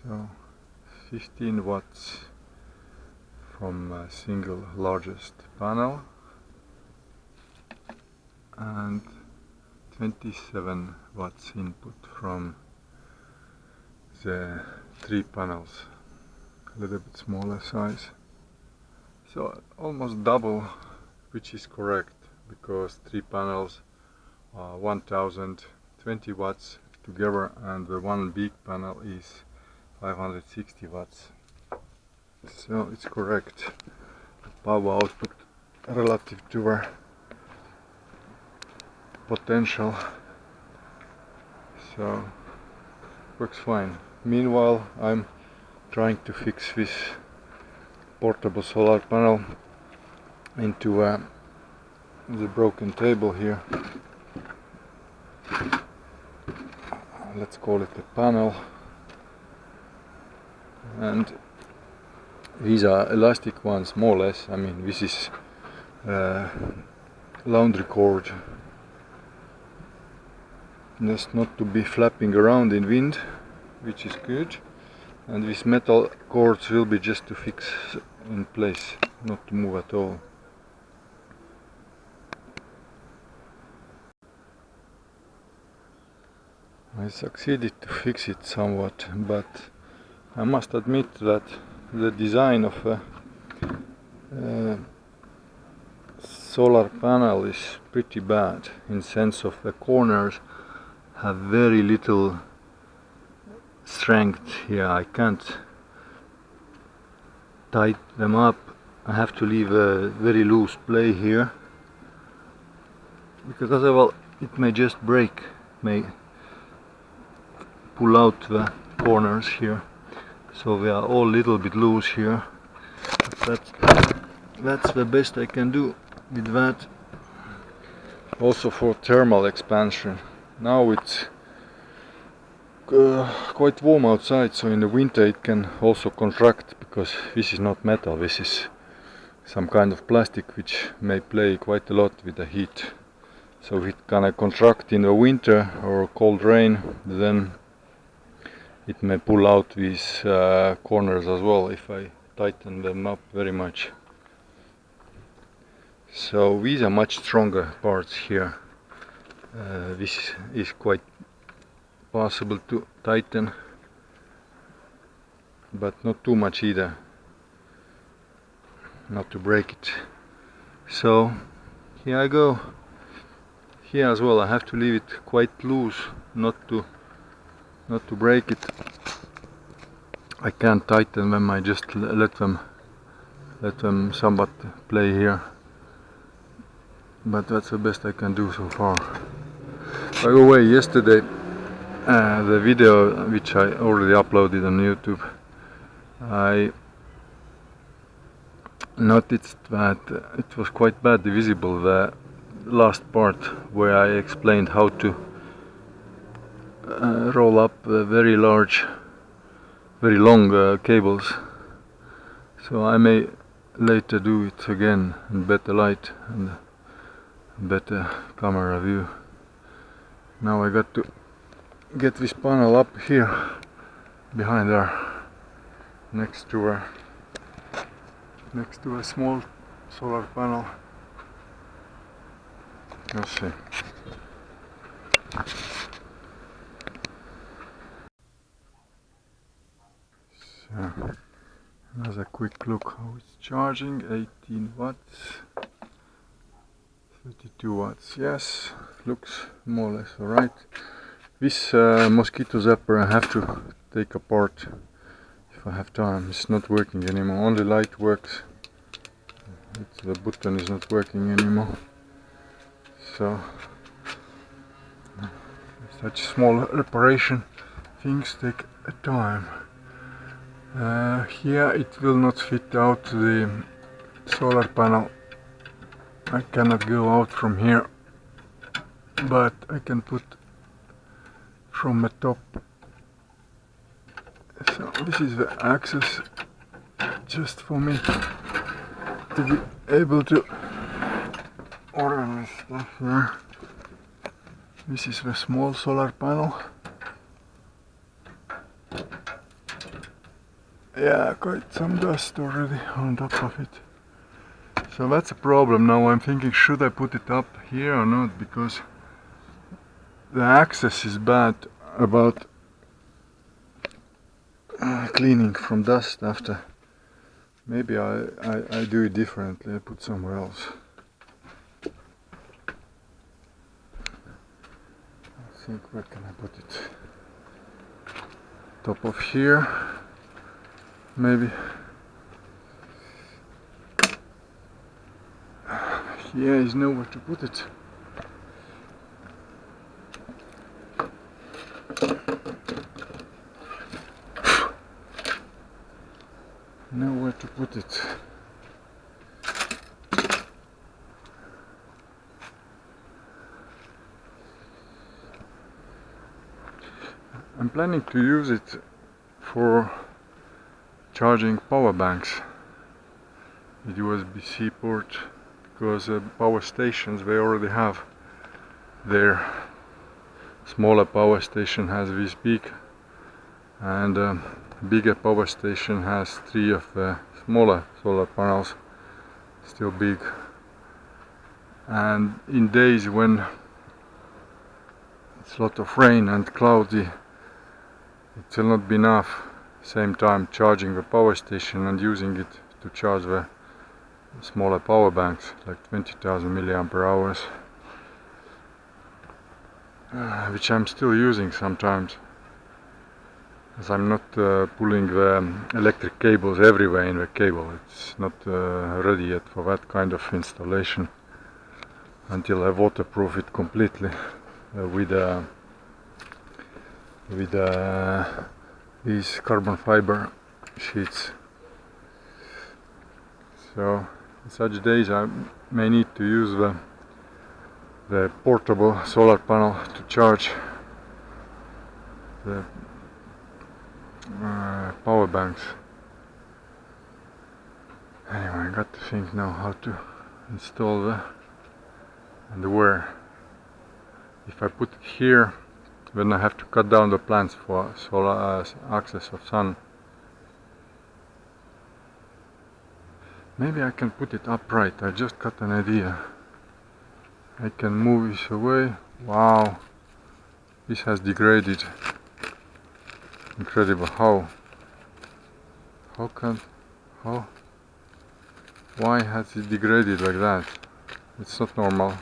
So 15 watts from a single largest panel and 27 watts input from the 3 panels, a little bit smaller size. So almost double, which is correct because 3 panels are 1020 watts together and the one big panel is 560 watts. So it's correct. Power output relative to our potential. So works fine. Meanwhile, I'm trying to fix this portable solar panel into the broken table here. Let's call it a panel. And these are elastic ones, more or less. I mean, this is laundry cord. Just not to be flapping around in wind, which is good. And these metal cords will be just to fix in place, not to move at all. I succeeded to fix it somewhat, but I must admit that the design of a solar panel is pretty bad, in sense of the corners have very little strength here. I can't tighten them up. I have to leave a very loose play here, because otherwise it may just break, may pull out the corners here. So they are all a little bit loose here. But that's the best I can do with that. Also for thermal expansion. Now it's quite warm outside, so in the winter it can also contract, because this is not metal, this is some kind of plastic which may play quite a lot with the heat. So if it can contract in the winter or cold rain, then it may pull out these corners as well if I tighten them up very much. So these are much stronger parts here. This is quite possible to tighten, but not too much either, not to break it. So here I go. Here as well I have to leave it quite loose, not to break it. I can't tighten them, I just let them somewhat play here, but that's the best I can do so far. By the way, yesterday the video which I already uploaded on YouTube, I noticed that it was quite badly visible, the last part where I explained how to roll up very large, very long cables. So I may later do it again in better light and better camera view. Now I got to get this panel up here behind her, next to a small solar panel. Let's see. So there's a quick look how it's charging. 18 watts, 32 watts. Yes, looks more or less alright. This mosquito zapper I have to take apart if I have time. It's not working anymore, only light works. The button is not working anymore. So such small reparation things take a time. Here it will not fit out the solar panel. I cannot go out from here, but I can put from the top. So this is the access just for me to be able to organize stuff here. This is the small solar panel. Yeah, quite some dust already on top of it. So that's a problem. Now I'm thinking, should I put it up here or not, because the access is bad about cleaning from dust after. Maybe I do it differently, I put somewhere else. I think, where can I put it? Top of here, maybe. Yeah, there's nowhere to put it. Nowhere to put it. I'm planning to use it for charging power banks with USB-C port, because power stations, they already have their smaller power station has this big, and bigger power station has 3 of the smaller solar panels, still big. And in days when it's a lot of rain and cloudy, it will not be enough same time charging the power station and using it to charge the smaller power banks, like 20,000 milliampere hours, which I'm still using sometimes, as I'm not pulling the electric cables everywhere in the cable. It's not ready yet for that kind of installation until I waterproof it completely with these carbon fiber sheets. So in such days I may need to use the portable solar panel to charge the power banks. Anyway, I got to think now how to install and where. If I put it here, then I have to cut down the plants for solar access of sun. Maybe I can put it upright. I just got an idea. I can move this away. Wow, this has degraded. Incredible. How why has it degraded like that? It's not normal.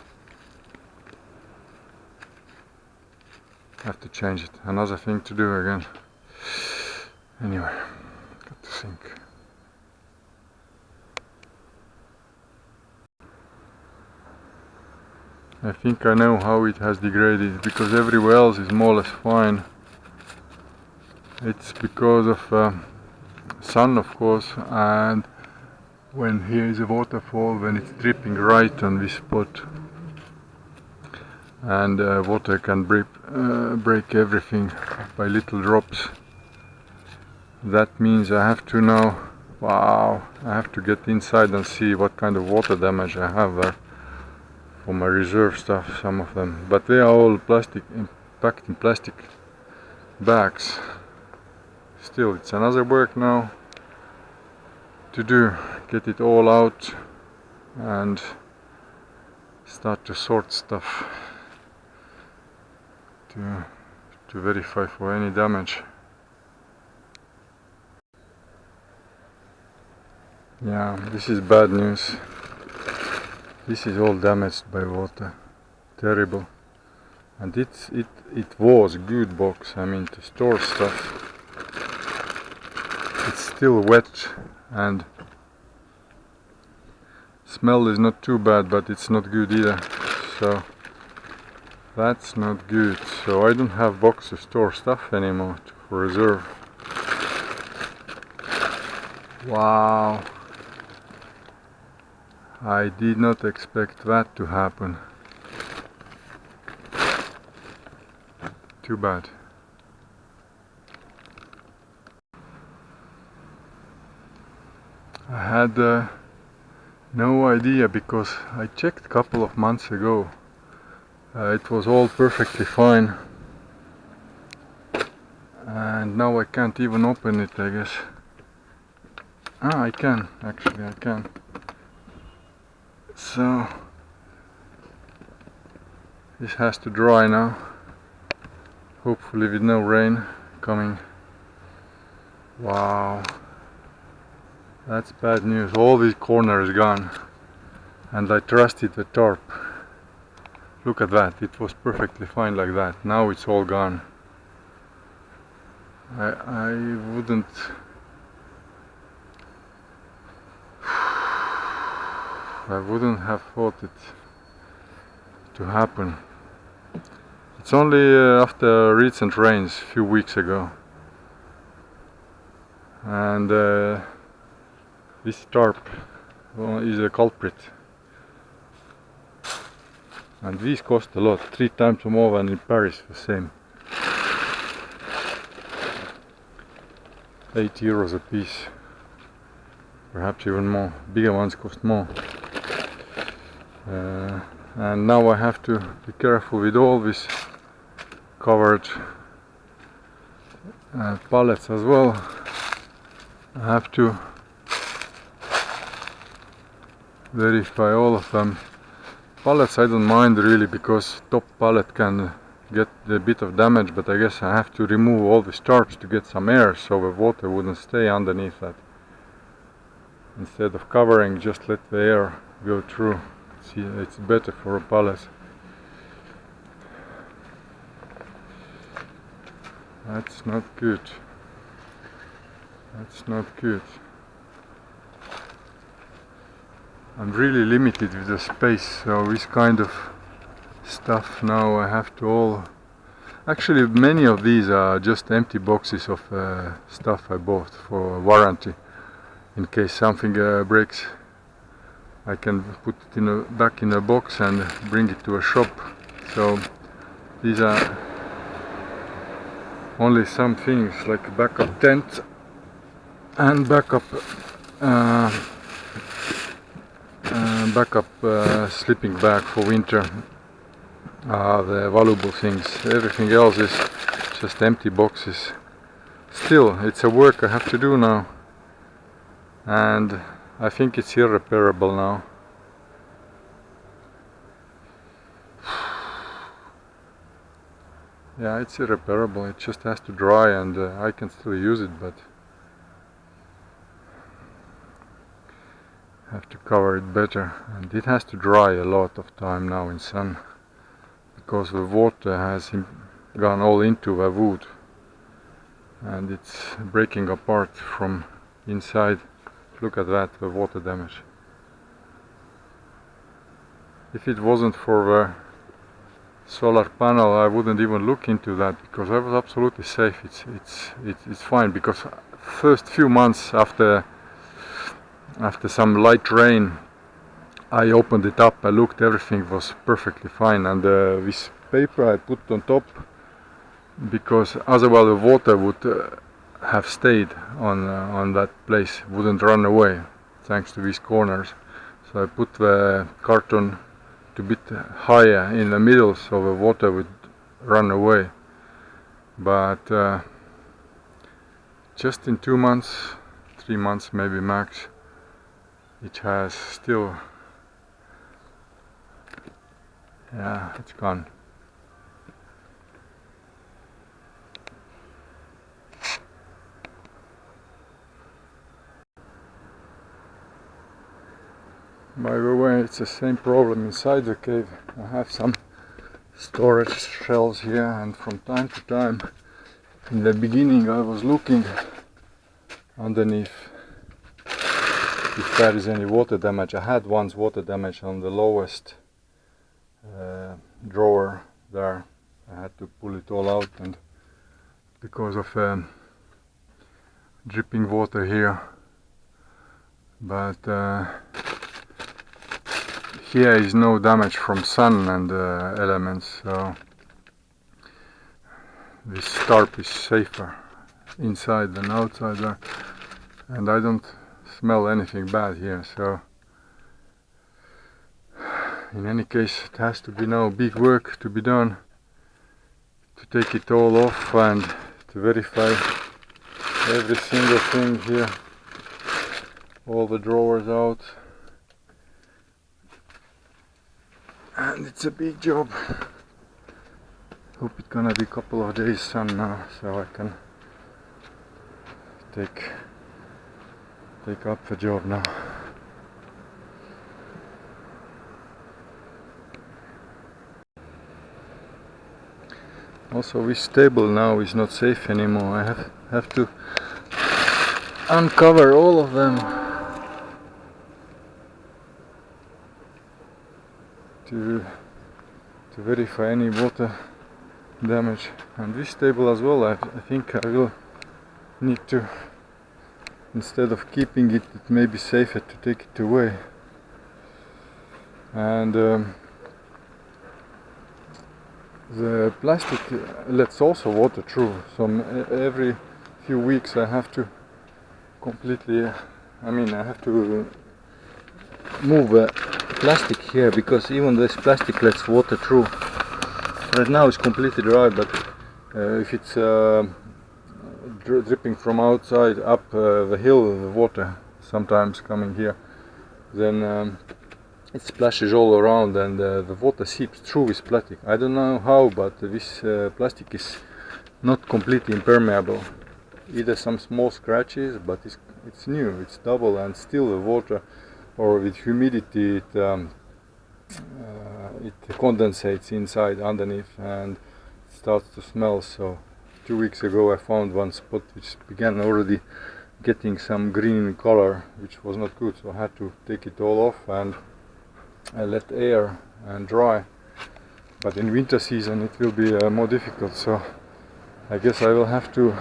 Have to change it. Another thing to do again. Anyway, got to think. I think I know how it has degraded, because everywhere else is more or less fine. It's because of sun, of course, and when here is a waterfall, when it's dripping right on this spot, and water can break everything by little drops. That means I have to now, wow, I have to get inside and see what kind of water damage I have there for my reserve stuff, some of them, but they are all plastic, packed in plastic bags. Still, it's another work now to do, get it all out and start to sort stuff to verify for any damage. Yeah, this is bad news. This is all damaged by water. Terrible. And it was a good box, I mean, to store stuff. It's still wet and smell is not too bad, but it's not good either. So that's not good. So I don't have box to store stuff anymore for reserve. Wow. I did not expect that to happen. Too bad. I had no idea, because I checked a couple of months ago. It was all perfectly fine. And now I can't even open it, I guess. I can, actually I can. So this has to dry now, hopefully with no rain coming. Wow, that's bad news. All this corner is gone, and I trusted the tarp. Look at that, it was perfectly fine like that. Now it's all gone. I wouldn't have thought it to happen. It's only after recent rains a few weeks ago, and this tarp is a culprit. And these cost a lot, 3 times more than in Paris, the same. €8 a piece, perhaps even more. Bigger ones cost more. And now I have to be careful with all these covered pallets as well. I have to verify all of them. Pallets I don't mind really, because top pallet can get a bit of damage, but I guess I have to remove all the starch to get some air so the water wouldn't stay underneath that. Instead of covering, just let the air go through. See, it's better for a pallet. That's not good. That's not good. I'm really limited with the space, so this kind of stuff now I have to all... Actually many of these are just empty boxes of stuff I bought for warranty. In case something breaks, I can put it back in a box and bring it to a shop. So these are only some things, like a backup tent and backup sleeping bag for winter. The valuable things. Everything else is just empty boxes. Still, it's a work I have to do now, and I think it's irreparable now. Yeah, it's irreparable. It just has to dry, and I can still use it, but I have to cover it better. And it has to dry a lot of time now in sun, because the water has gone all into the wood and it's breaking apart from inside. Look at that, the water damage. If it wasn't for the solar panel, I wouldn't even look into that, because I was absolutely safe. It's fine, because first few months after some light rain, I opened it up, I looked, everything was perfectly fine, and this paper I put on top, because otherwise the water would have stayed on that place, wouldn't run away, thanks to these corners. So I put the carton a bit higher in the middle, so the water would run away. But just in 2 months, 3 months maybe max, it has still... yeah, it's gone. By the way, it's the same problem inside the cave. I have some storage shelves here, and from time to time, in the beginning I was looking underneath if there is any water damage. I had once water damage on the lowest drawer there. I had to pull it all out, and because of dripping water here. But here is no damage from sun and elements, so this tarp is safer inside than outside there, and I don't smell anything bad here. So in any case, it has to be now big work to be done to take it all off and to verify every single thing here. all the drawers out, and it's a big job. Hope it's gonna be a couple of days sun now, so I can take up the job now. Also, this table now is not safe anymore. I have to uncover all of them to verify any water damage. And this table as well, I think I will need to, instead of keeping it, it may be safer to take it away. And the plastic lets also water through, so every few weeks I have to completely, I have to move plastic here, because even this plastic lets water through. Right now it's completely dry, but if it's dripping from outside up the hill, the water sometimes coming here, then it splashes all around, and the water seeps through this plastic. I don't know how, but this plastic is not completely impermeable. Either some small scratches, but it's new, it's double, and still the water, or with humidity, it condensates inside underneath and starts to smell. So 2 weeks ago I found one spot which began already getting some green color, which was not good, so I had to take it all off and I let air and dry. But in winter season it will be more difficult, so I guess I will have to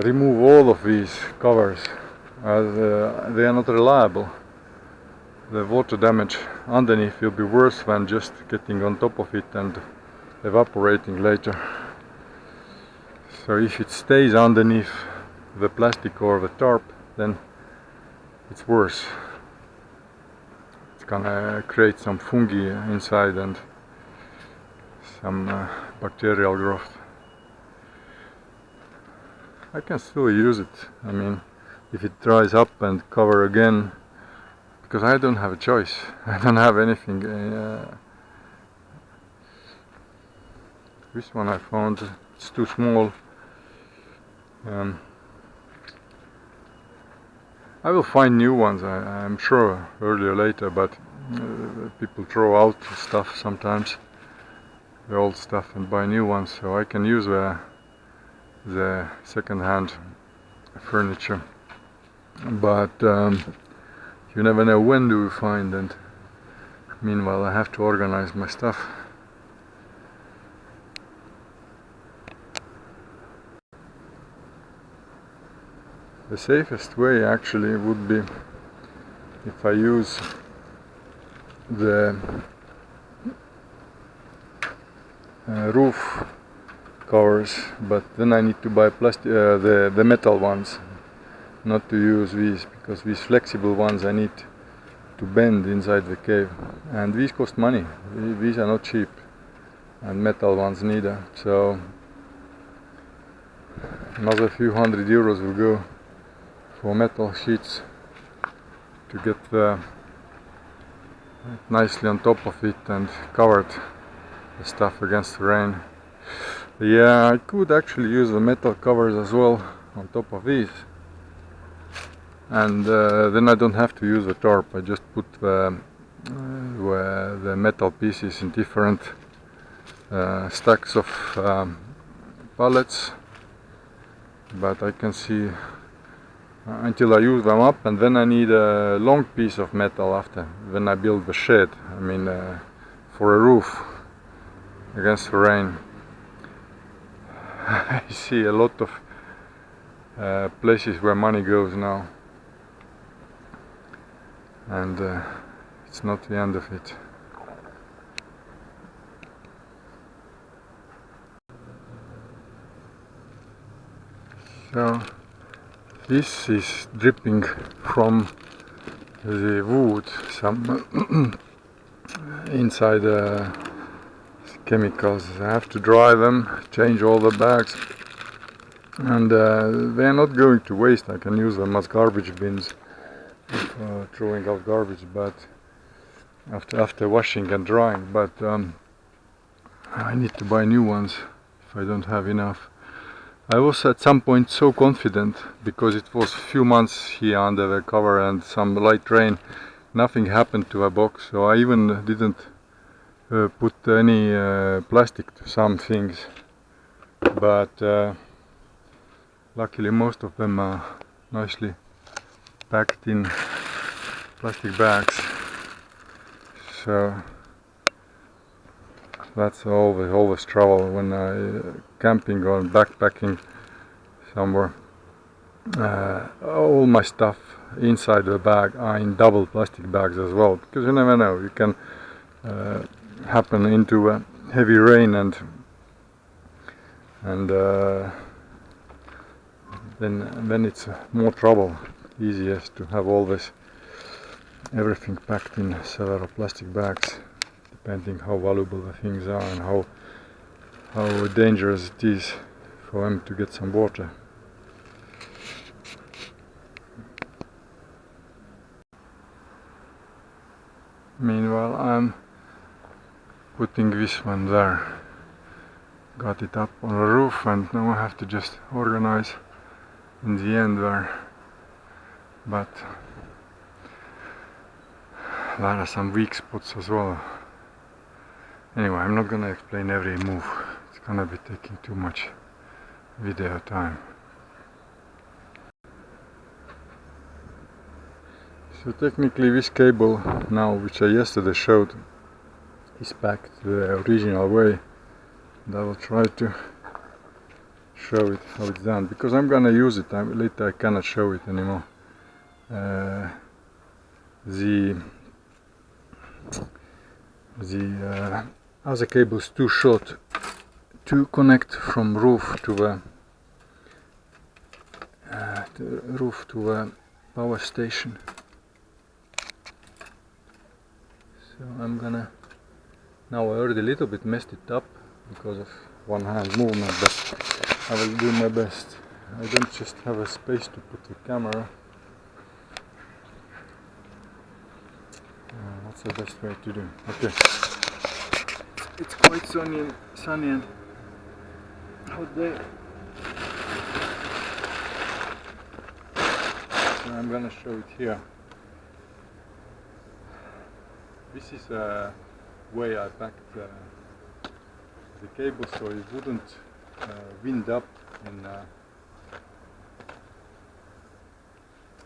remove all of these covers, as they are not reliable. The water damage underneath will be worse than just getting on top of it and evaporating later. So if it stays underneath the plastic or the tarp, then it's worse. It's gonna create some fungi inside and some bacterial growth. I can still use it, if it dries up and cover again, because I don't have a choice. I don't have anything. This one I found, it's too small. I will find new ones, I'm sure, earlier or later, but people throw out stuff sometimes, the old stuff, and buy new ones, so I can use the second-hand furniture. But you never know when do you find, and meanwhile I have to organize my stuff. The safest way actually would be if I use the roof covers, but then I need to buy the metal ones, not to use these, because these flexible ones I need to bend inside the cave, and these cost money. These are not cheap, and metal ones neither, so another few €100 will go for metal sheets to get nicely on top of it and covered the stuff against the rain. Yeah, I could actually use the metal covers as well on top of these, and then I don't have to use the tarp. I just put the metal pieces in different stacks of pallets, but I can see until I use them up, and then I need a long piece of metal after, when I build the shed, for a roof against the rain. I see a lot of places where money goes now, and it's not the end of it. So this is dripping from the wood, some inside chemicals. I have to dry them, change all the bags, and they are not going to waste. I can use them as garbage bins, throwing out garbage, but after washing and drying. But I need to buy new ones if I don't have enough. I was at some point so confident, because it was few months here under the cover and some light rain, nothing happened to a box, so I even didn't put any plastic to some things, but luckily most of them are nicely packed in plastic bags, so that's always trouble when I camping or backpacking somewhere. All my stuff inside the bag are in double plastic bags as well, because you never know, you can happen into a heavy rain and then it's more trouble. Easiest to have always everything packed in several plastic bags, depending how valuable the things are and how dangerous it is for them to get some water. Meanwhile, I'm putting this one there. Got it up on the roof, and now I have to just organize in the end there. But there are some weak spots as well. Anyway, I'm not gonna explain every move. It's gonna be taking too much video time. So technically this cable now, which I yesterday showed, is packed the original way, and I will try to show it how it's done, because I'm gonna use it. Later I cannot show it anymore. Other cable is too short to connect from roof to the power station. So I'm gonna, now I already a little bit messed it up because of one hand movement, but I will do my best. I don't just have a space to put the camera. What's the best way to do? Okay. It's quite sunny and hot day. So I'm gonna show it here. This is a way I packed the cable so it wouldn't wind up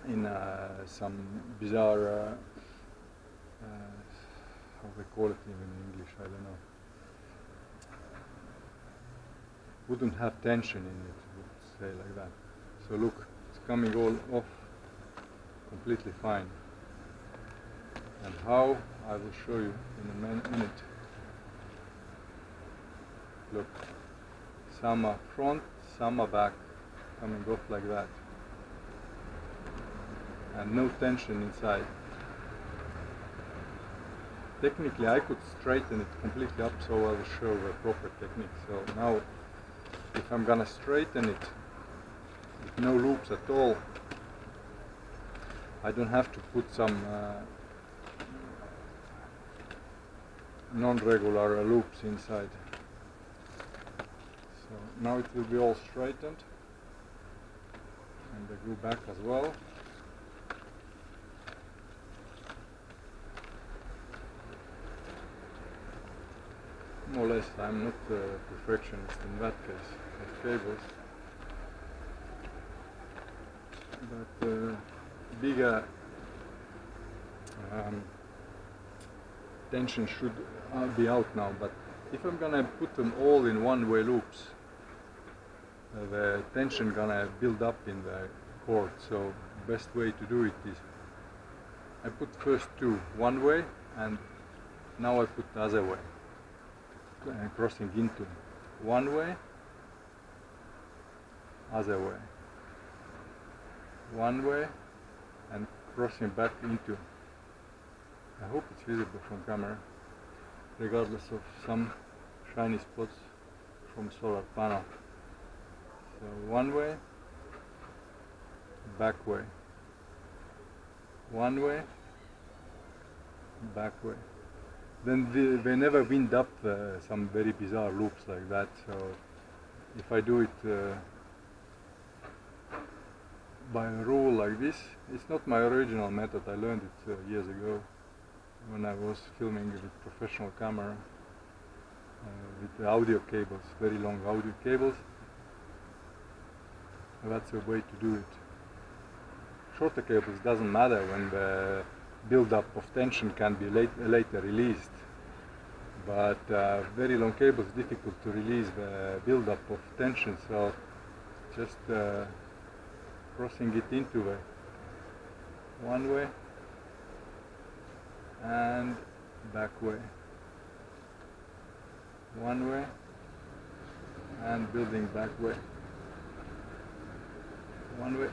in some bizarre how they call it even in English, I don't know. Wouldn't have tension in it, would say like that. So look, it's coming all off completely fine. And how, I will show you in a minute. Look, some are front, some are back, coming off like that. And no tension inside. Technically I could straighten it completely up, so I will show the proper technique. So now, if I'm gonna straighten it with no loops at all, I don't have to put some non-regular loops inside. So now it will be all straightened, and I go back as well. More or less, I'm not a perfectionist in that case of cables, but bigger tension should be out now. But if I'm gonna put them all in one-way loops, the tension gonna build up in the cord. So best way to do it is I put first two one way, and now I put the other way, crossing into one way, other way, one way, and crossing back into. I hope it's visible from camera, regardless of some shiny spots from solar panel. So one way, back way, one way, back way. Then they never wind up some very bizarre loops like that. So if I do it by a rule like this, it's not my original method. I learned it years ago when I was filming with professional camera with the audio cables, very long audio cables. That's a way to do it. Shorter cables doesn't matter when the build-up of tension can be later released, but very long cables difficult to release the build-up of tension, so just crossing it into the one way and back way, one way and building back way, one way.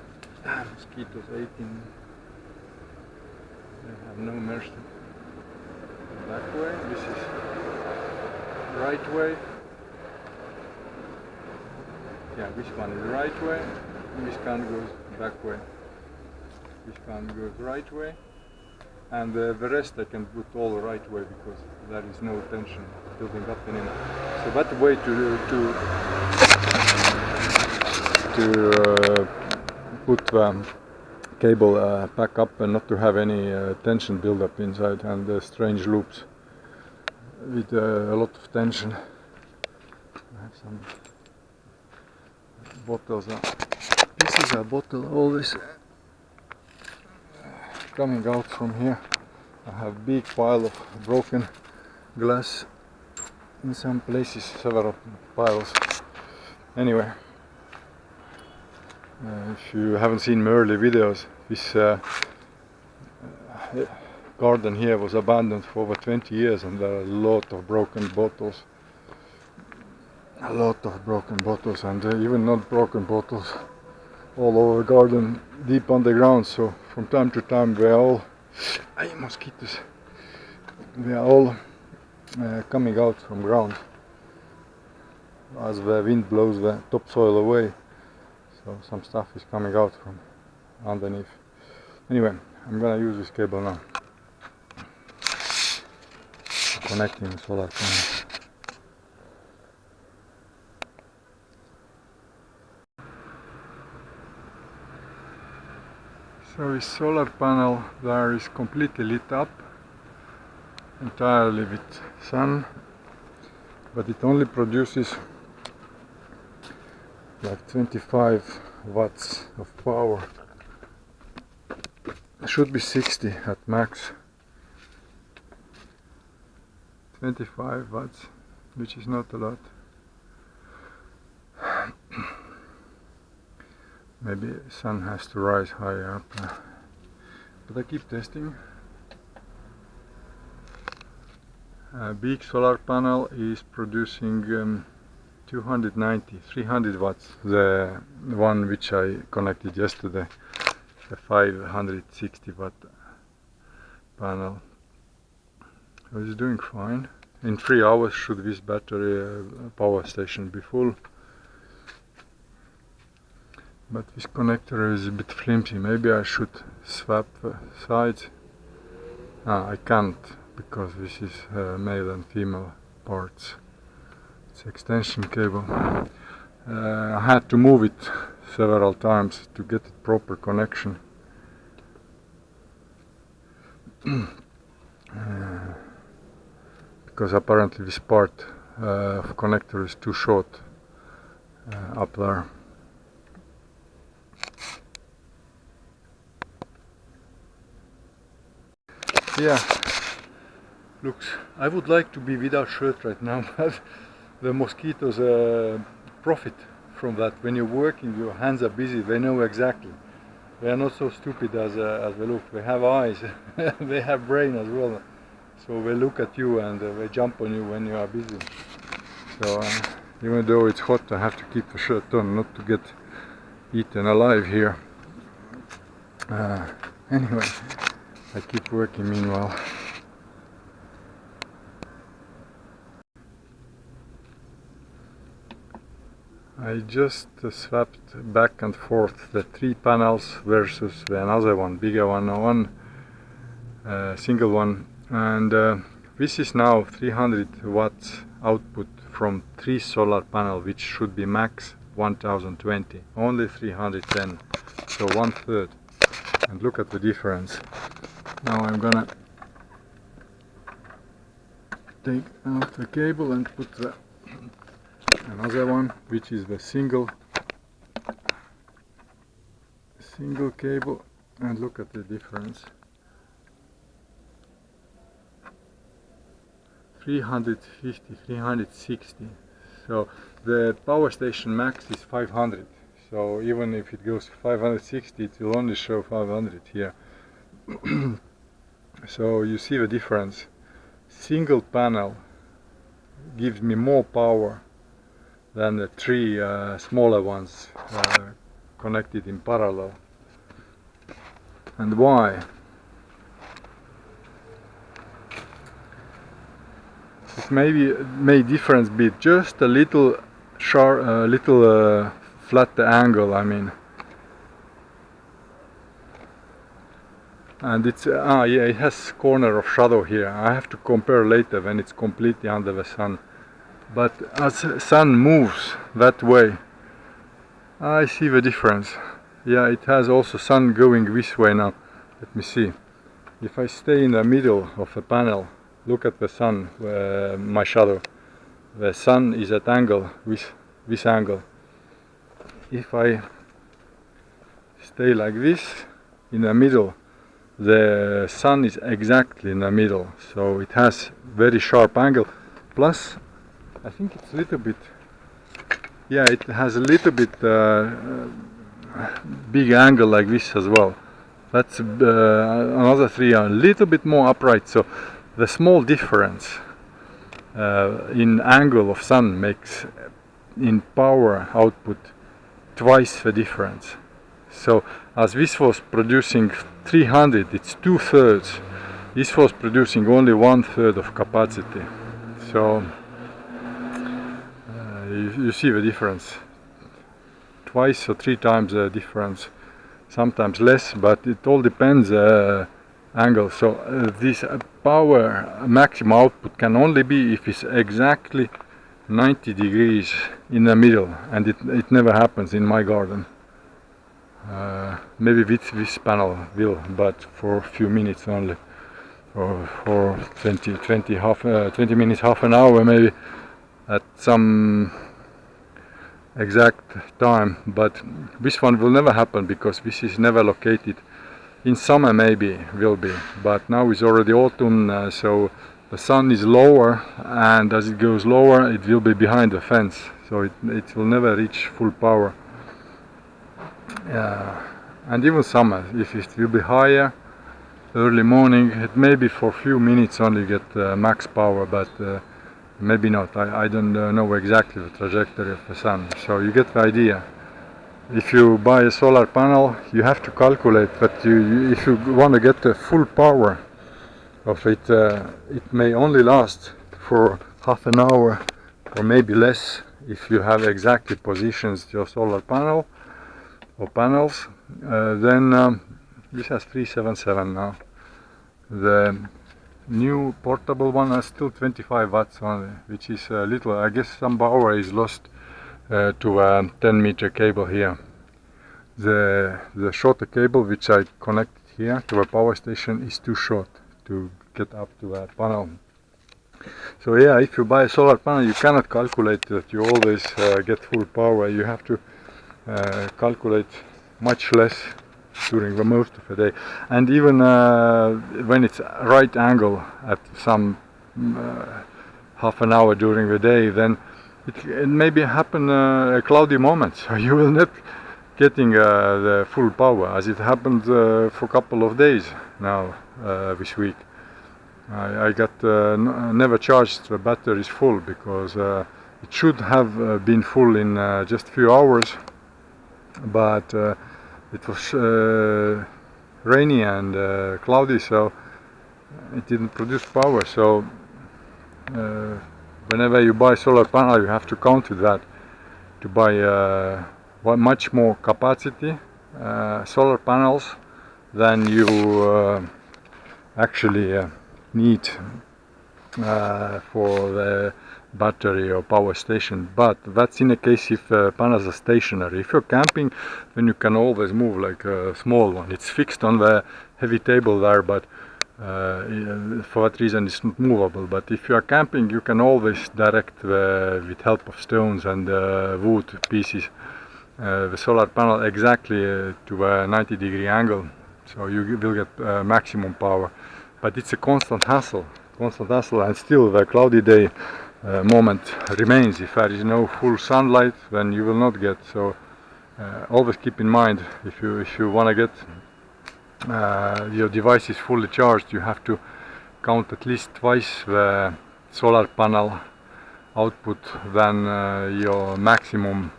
Mosquitoes eating, they have no mercy. Back way, this is right way. Yeah, this one is right way, this one goes back way. This one goes right way, and the rest I can put all right way because there is no tension building up anymore. So that's the way to put the cable back up and not to have any tension build up inside and strange loops with a lot of tension. I have some bottles. This is a bottle always coming out from here. I have big pile of broken glass in some places, several piles. Anyway. If you haven't seen my early videos, this garden here was abandoned for over 20 years and there are a lot of broken bottles. And even not broken bottles all over the garden, deep underground. So from time to time we are all mosquitoes. We are all coming out from ground as the wind blows the topsoil away. So some stuff is coming out from underneath. Anyway, I'm gonna use this cable now. Connecting the solar panel. So this solar panel there is completely lit up, entirely with sun, but it only produces like 25 watts of power. It should be 60 at max. 25 watts, which is not a lot. Maybe sun has to rise higher up, but I keep testing. A big solar panel is producing 300 watts. The one which I connected yesterday, the 560 watt panel. So it's doing fine. In 3 hours should this battery power station be full. But this connector is a bit flimsy. Maybe I should swap sides. I can't because this is male and female parts. It's extension cable. I had to move it several times to get it proper connection. Because apparently this part of connector is too short up there. Yeah, looks, I would like to be without shirt right now, but the mosquitoes profit from that. When you're working, your hands are busy, they know exactly. They are not so stupid as they look. They have eyes, they have brain as well. So they look at you and they jump on you when you are busy. So even though it's hot, I have to keep the shirt on, not to get eaten alive here. Anyway, I keep working meanwhile. I just swapped back and forth the 3 panels versus another one, bigger one, single one, and this is now 300 watts output from 3 solar panel, which should be max 1020, only 310, so 1/3. And look at the difference. Now I'm gonna take out the cable and put the another one, which is the single cable, and look at the difference. 350, 360. So the power station max is 500. So even if it goes 560, it will only show 500 here. So you see the difference. Single panel gives me more power than the 3 smaller ones connected in parallel. And why? It may difference be just a little sharp, flat angle, I mean. And it's yeah, it has corner of shadow here. I have to compare later when it's completely under the sun. But as sun moves that way, I see the difference. Yeah, it has also sun going this way now. Let me see. If I stay in the middle of the panel, look at the sun, my shadow. The sun is at angle with this angle. If I stay like this in the middle, the sun is exactly in the middle, so it has very sharp angle. Plus, I think it's a little bit, yeah, it has a little bit big angle like this as well. That's another 3 are a little bit more upright, so the small difference in angle of sun makes in power output twice the difference. So as this was producing 300, it's 2/3. This was producing only 1/3 of capacity. So you see the difference. Twice or 3 times the difference. Sometimes less, but it all depends angle. So this power maximum output can only be if it's exactly 90 degrees in the middle, and it never happens in my garden. Maybe with this panel will, but for a few minutes only, or for 20 minutes, half an hour maybe, at some exact time. But this one will never happen because this is never located. In summer maybe will be, but now it's already autumn, so the sun is lower, and as it goes lower it will be behind the fence, so it will never reach full power. And even summer, if it will be higher early morning, it may be for a few minutes only get max power, but maybe not. I don't know exactly the trajectory of the sun, so you get the idea. If you buy a solar panel, you have to calculate that if you want to get the full power of it, it may only last for half an hour or maybe less if you have exactly positioned your solar panel or panels. Then this has 377 now. The new portable one has still 25 watts only, which is little. I guess some power is lost to a 10-meter cable here. The shorter cable which I connected here to a power station is too short to get up to a panel. So yeah, if you buy a solar panel, you cannot calculate that you always get full power. You have to calculate much less during the most of the day, and even when it's right angle at some half an hour during the day, then it maybe happen a cloudy moment, so you will not getting the full power, as it happened for a couple of days now this week. I got never charged the batteries full, because it should have been full in just a few hours, but it was rainy and cloudy, so it didn't produce power. So whenever you buy solar panel, you have to count with that, to buy much more capacity solar panels than you actually need for the battery or power station. But that's in a case if panels are stationary. If you're camping, then you can always move like a small one. It's fixed on the heavy table there, but for that reason it's not movable. But if you are camping, you can always direct with help of stones and wood pieces the solar panel exactly to a 90-degree angle, so you will get maximum power. But it's a constant hassle, and still the cloudy day moment remains. If there is no full sunlight, then you will not get. So always keep in mind, if you want to get your device is fully charged, you have to count at least twice the solar panel output than your maximum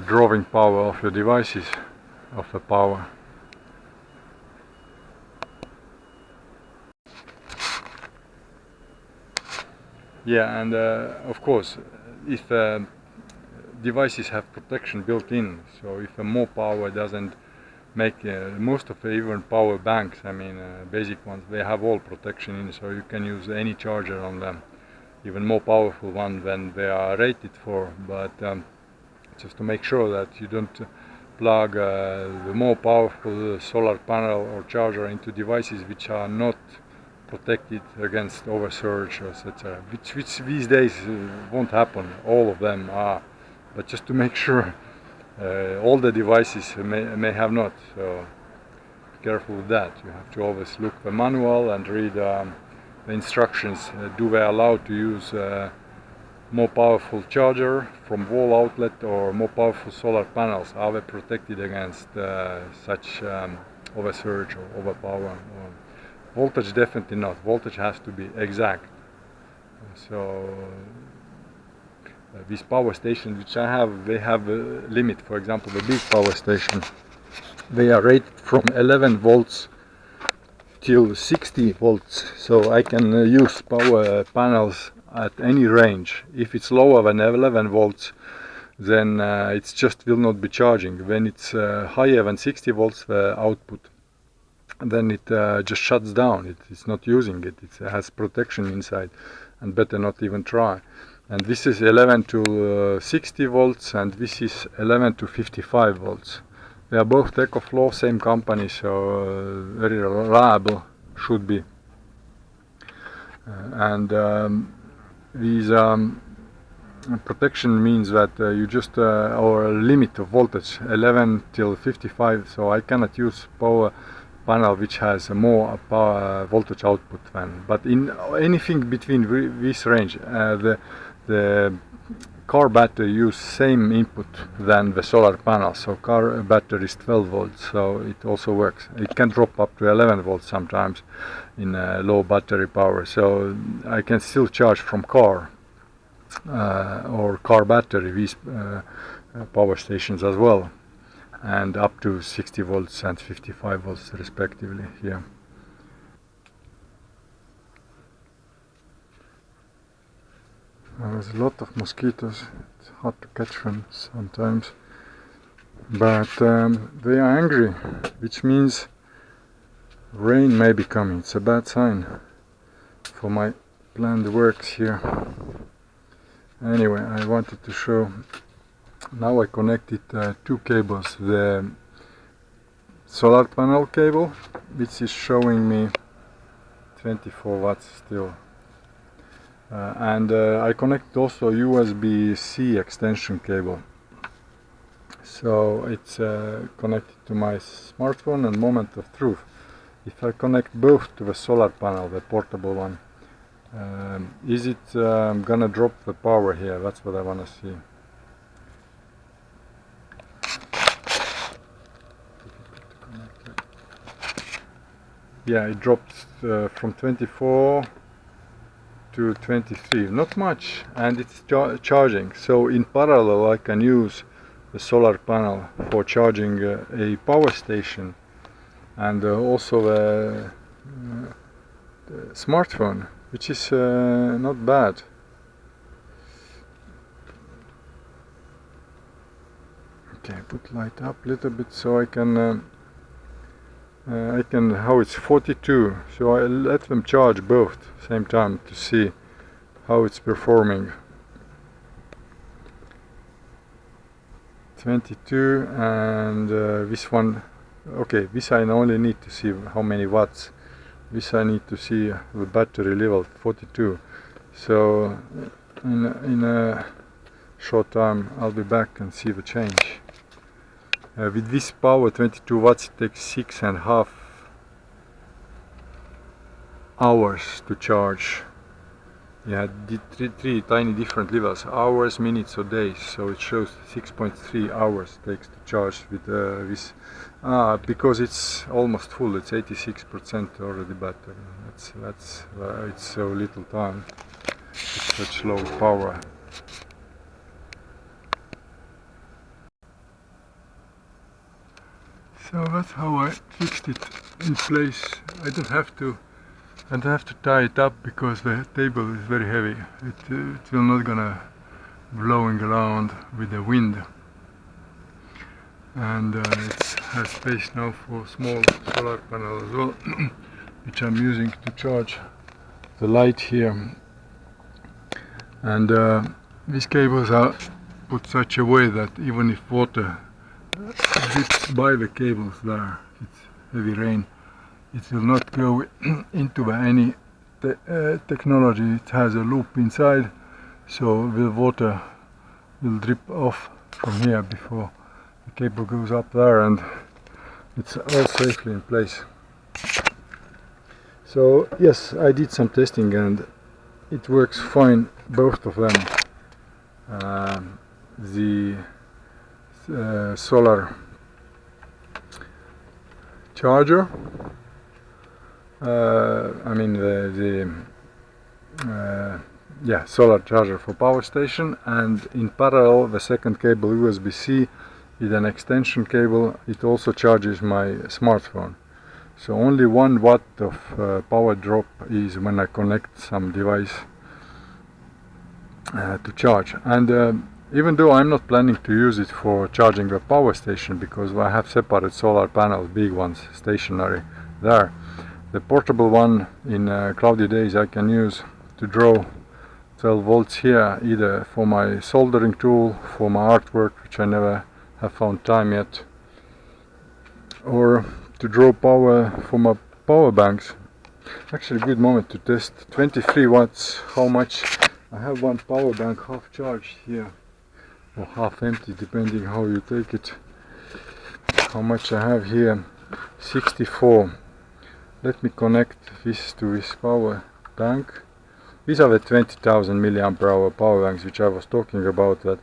drawing power of your devices, of the power. Yeah, and of course, if devices have protection built in, so if more power doesn't make most of even power banks, I mean basic ones, they have all protection in, so you can use any charger on them, even more powerful one than they are rated for. But just to make sure that you don't plug the more powerful solar panel or charger into devices which are not protected against oversurge or etc. Which these days won't happen. All of them are, but just to make sure, all the devices may have not. So be careful with that. You have to always look the manual and read the instructions. Do they allow to use more powerful charger from wall outlet or more powerful solar panels? Are they protected against such oversurge or overpower? Voltage definitely not. Voltage has to be exact. So these power stations which I have, they have a limit. For example, the big power station, they are rated from 11 volts till 60 volts. So I can use power panels at any range. If it's lower than 11 volts, then it just will not be charging. When it's higher than 60 volts, the output, then it just shuts down. It's not using it. It has protection inside, and better not even try. And this is 11 to 60 volts, and this is 11 to 55 volts. They are both EcoFlow, same company, so very reliable should be. These protection means that you just or a limit of voltage 11 till 55. So I cannot use power panel which has a more power voltage output than. But in anything between this range, the car battery use same input than the solar panel. So car battery is 12 volts, so it also works. It can drop up to 11 volts sometimes in low battery power. So I can still charge from car or car battery these power stations as well, and up to 60 volts and 55 volts respectively here. There's a lot of mosquitoes. It's hard to catch them sometimes, but they are angry, which means rain may be coming. It's a bad sign for my planned works here. Anyway, I wanted to show. Now I connected two cables. The solar panel cable, which is showing me 24 watts still. And I connected also USB-C extension cable. So it's connected to my smartphone and moment of truth. If I connect both to the solar panel, the portable one, is it gonna drop the power here? That's what I wanna see. Yeah, it dropped from 24 to 23, not much, and it's charging. So in parallel I can use the solar panel for charging a power station and also the smartphone, which is not bad. Okay, put light up a little bit so I can how it's 42, so I let them charge both same time to see how it's performing. 22, and this one, okay, this I only need to see how many watts. This I need to see the battery level 42. So in a short time I'll be back and see the change. With this power 22 watts it takes 6.5 hours to charge. Yeah, three tiny different levels, hours, minutes or days, so it shows 6.3 hours takes to charge with this, because it's almost full, it's 86% already battery. That's it's so little time, it's such low power. So that's how I fixed it in place. I don't have to tie it up because the table is very heavy. It will not gonna blowing around with the wind. And it has space now for small solar panel as well, which I'm using to charge the light here. And these cables are put such a way that even if water drips by the cables there, it's heavy rain, it will not go into any technology. It has a loop inside, so the water will drip off from here before the cable goes up there, and it's all safely in place. So yes, I did some testing and it works fine, both of them. The solar charger, I mean yeah, solar charger for power station, and in parallel the second cable, USB-C, with an extension cable, it also charges my smartphone. So only 1 watt of power drop is when I connect some device to charge. And even though I'm not planning to use it for charging the power station, because I have separate solar panels, big ones, stationary there, the portable one in cloudy days I can use to draw 12 volts here, either for my soldering tool, for my artwork, which I never have found time yet, or to draw power for my power banks. Actually a good moment to test 23 watts, how much. I have one power bank half charged here, or half empty, depending how you take it. How much I have here? 64. Let me connect this to this power bank. These are the 20,000 milliampere hour power banks which I was talking about, that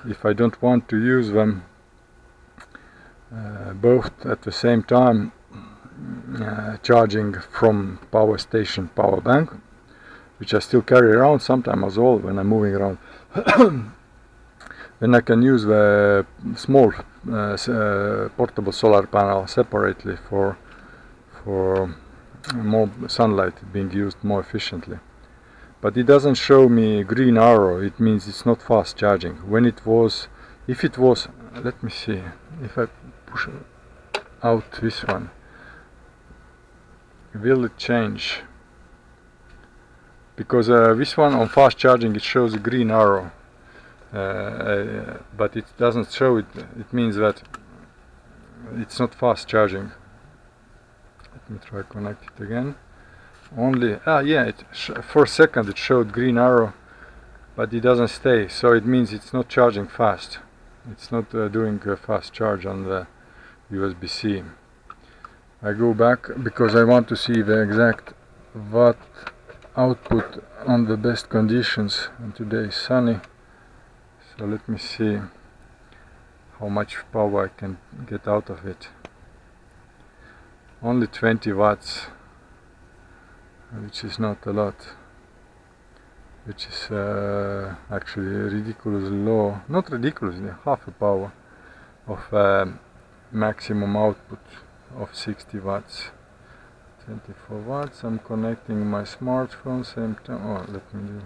if I don't want to use them both at the same time, charging from power station power bank, which I still carry around sometimes as well when I'm moving around, then I can use the small portable solar panel separately for more sunlight being used more efficiently. But it doesn't show me green arrow, it means it's not fast charging. When it was, if it was, let me see, if I push out this one, will it change? Because this one on fast charging it shows a green arrow, but it doesn't show it. It means that it's not fast charging. Let me try connect it again. Only yeah, for a second it showed green arrow, but it doesn't stay, so it means it's not charging fast. It's not doing a fast charge on the USB-C. I go back because I want to see the exact watt output on the best conditions, and today is sunny, so let me see how much power I can get out of it. Only 20 watts, which is not a lot, which is actually ridiculously low, not ridiculously, half a power of maximum output of 60 watts. 24 watts. I'm connecting my smartphone same time. Oh, let me do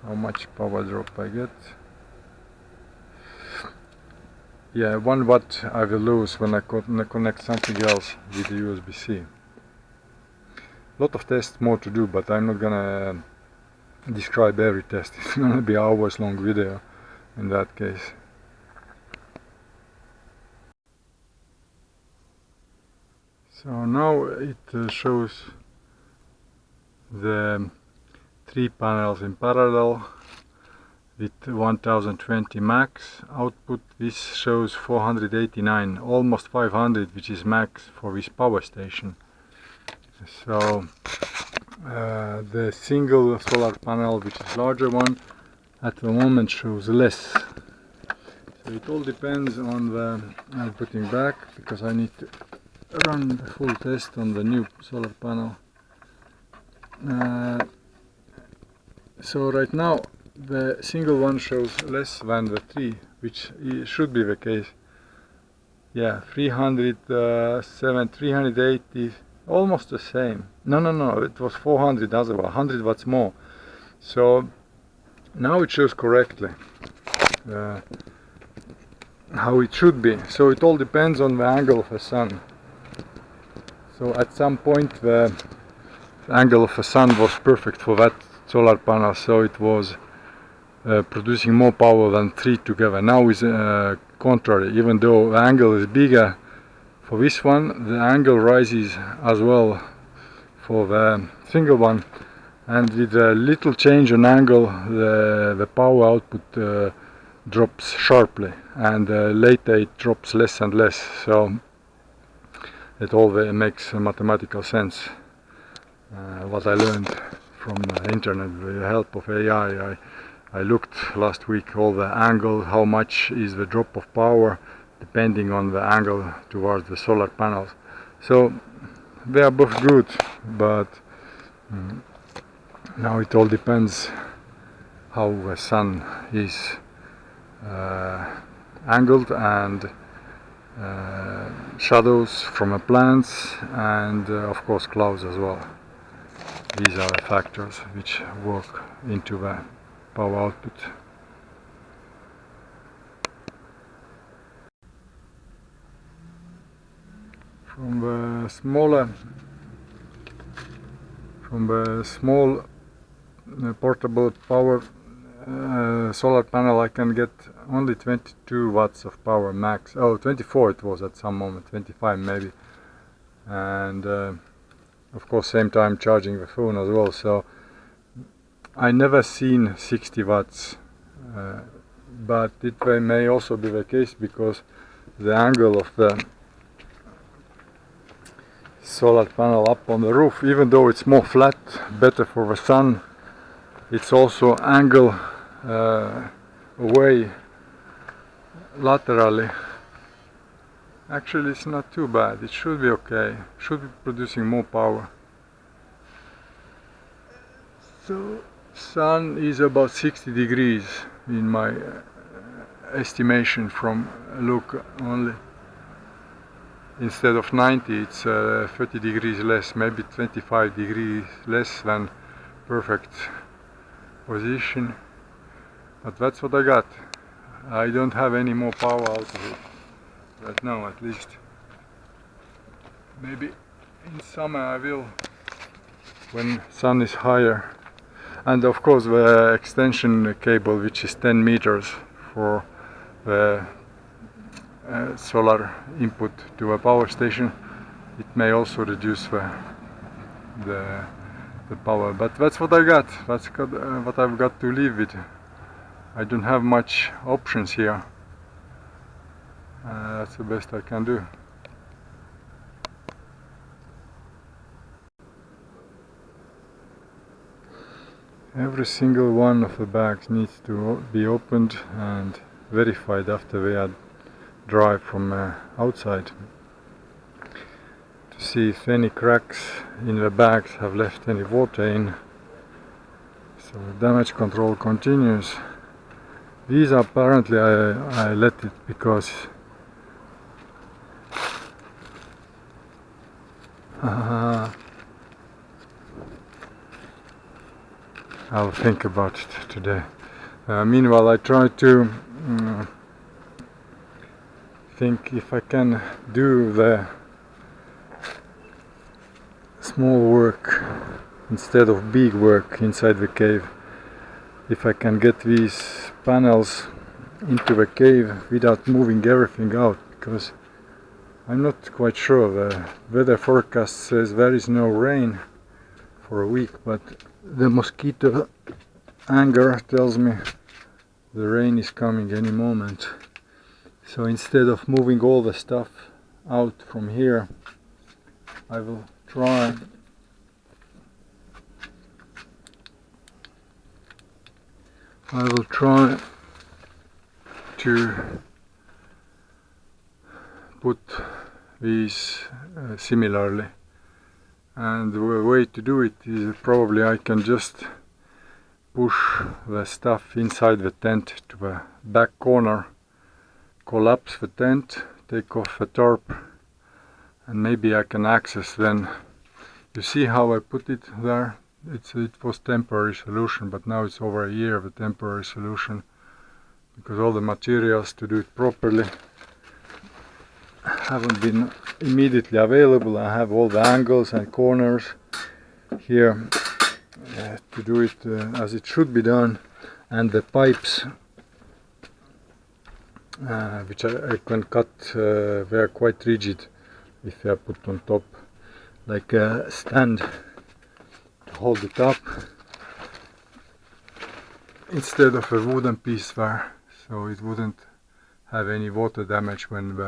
how much power drop I get. Yeah, 1 watt I will lose when I connect something else with the USB-C. Lot of tests more to do, but I'm not gonna describe every test. It's gonna be hours long video in that case. So now it shows the 3 panels in parallel with 1020 max output. This shows 489, almost 500, which is max for this power station. So the single solar panel, which is larger one, at the moment shows less. So it all depends on the, I'm putting back because I need to run the full test on the new solar panel. So right now the single one shows less than the 3, which should be the case. Yeah, 307, 380, almost the same. No, it was 400 as well, 100 watts more. So now it shows correctly how it should be. So it all depends on the angle of the sun. So at some point the angle of the sun was perfect for that solar panel, so it was producing more power than 3 together. Now is contrary, even though the angle is bigger for this one, the angle rises as well for the single one, and with a little change in angle the power output drops sharply, and later it drops less and less. So it all makes mathematical sense. What I learned from the internet with the help of AI, I looked last week all the angle, how much is the drop of power depending on the angle towards the solar panels. So they are both good, but now it all depends how the sun is angled, and shadows from the plants, and of course clouds as well. These are the factors which work into the power output. From the small portable power solar panel I can get only 22 watts of power max. Oh, 24 it was at some moment, 25 maybe. And of course same time charging the phone as well, so I never seen 60 watts, but it may also be the case because the angle of the solar panel up on the roof, even though it's more flat, better for the sun, it's also angle away laterally. Actually it's not too bad, it should be okay, should be producing more power. So sun is about 60 degrees in my estimation from look only. Instead of 90, it's 30 degrees less, maybe 25 degrees less than perfect position. But that's what I got. I don't have any more power out of it right now, at least. Maybe in summer I will, when sun is higher. And of course the extension cable, which is 10 meters for the solar input to a power station, it may also reduce the power. But that's what I got. That's what I've got to live with. I don't have much options here. That's the best I can do. Every single one of the bags needs to be opened and verified after we are dry from outside, to see if any cracks in the bags have left any water in. So the damage control continues. These apparently I let it because I'll think about it today. Meanwhile I try to think if I can do the small work instead of big work inside the cave, if I can get these panels into the cave without moving everything out, because I'm not quite sure. The weather forecast says there is no rain for a week, but the mosquito anger tells me the rain is coming any moment. So instead of moving all the stuff out from here, I will try to put these similarly, and the way to do it is probably I can just push the stuff inside the tent to the back corner, collapse the tent, take off the tarp, and maybe I can access then. You see how I put it there? It was temporary solution, but now it's over a year of a temporary solution, because all the materials to do it properly haven't been immediately available. I have all the angles and corners here to do it as it should be done, and the pipes which I can cut, they are quite rigid if they are put on top like a stand to hold it up instead of a wooden piece there, so it wouldn't have any water damage when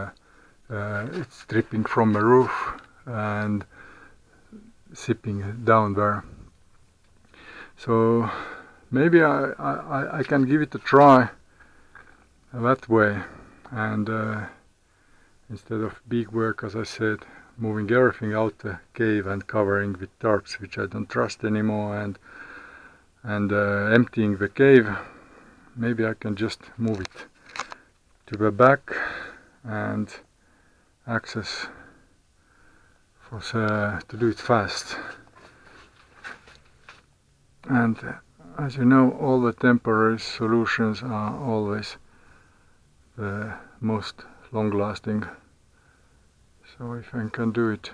it's dripping from the roof and seeping down there. So maybe I can give it a try that way, and instead of big work, as I said, moving everything out the cave and covering with tarps which I don't trust anymore, and emptying the cave, maybe I can just move it to the back and access for to do it fast. And as you know, all the temporary solutions are always the most long-lasting. So if I can do it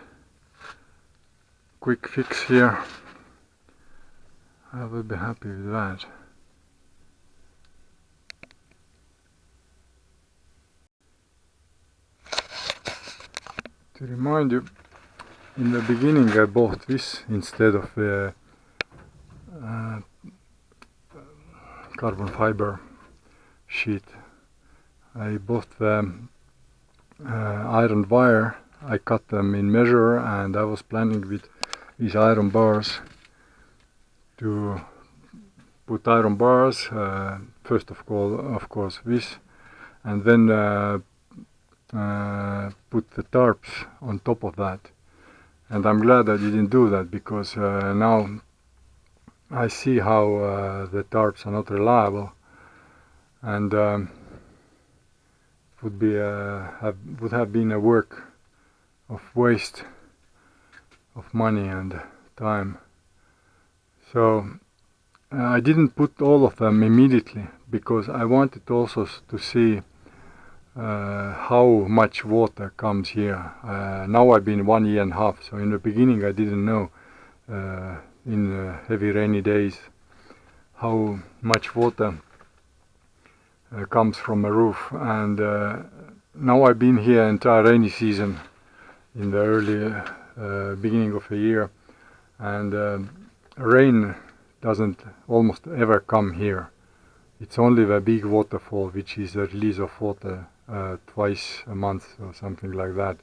quick fix here, I will be happy with that. To remind you, in the beginning I bought this instead of the carbon fiber sheet. I bought the iron wire. I cut them in measure, and I was planning with these iron bars to put iron bars, first of course this, and then put the tarps on top of that. And I'm glad I didn't do that, because now I see how the tarps are not reliable, and would have been a work of waste of money and time. So I didn't put all of them immediately, because I wanted also to see how much water comes here. Now I've been 1.5 years, so in the beginning I didn't know in heavy rainy days how much water comes from a roof, and now I've been here entire rainy season in the early beginning of the year, and rain doesn't almost ever come here. It's only the big waterfall, which is a release of water twice a month or something like that,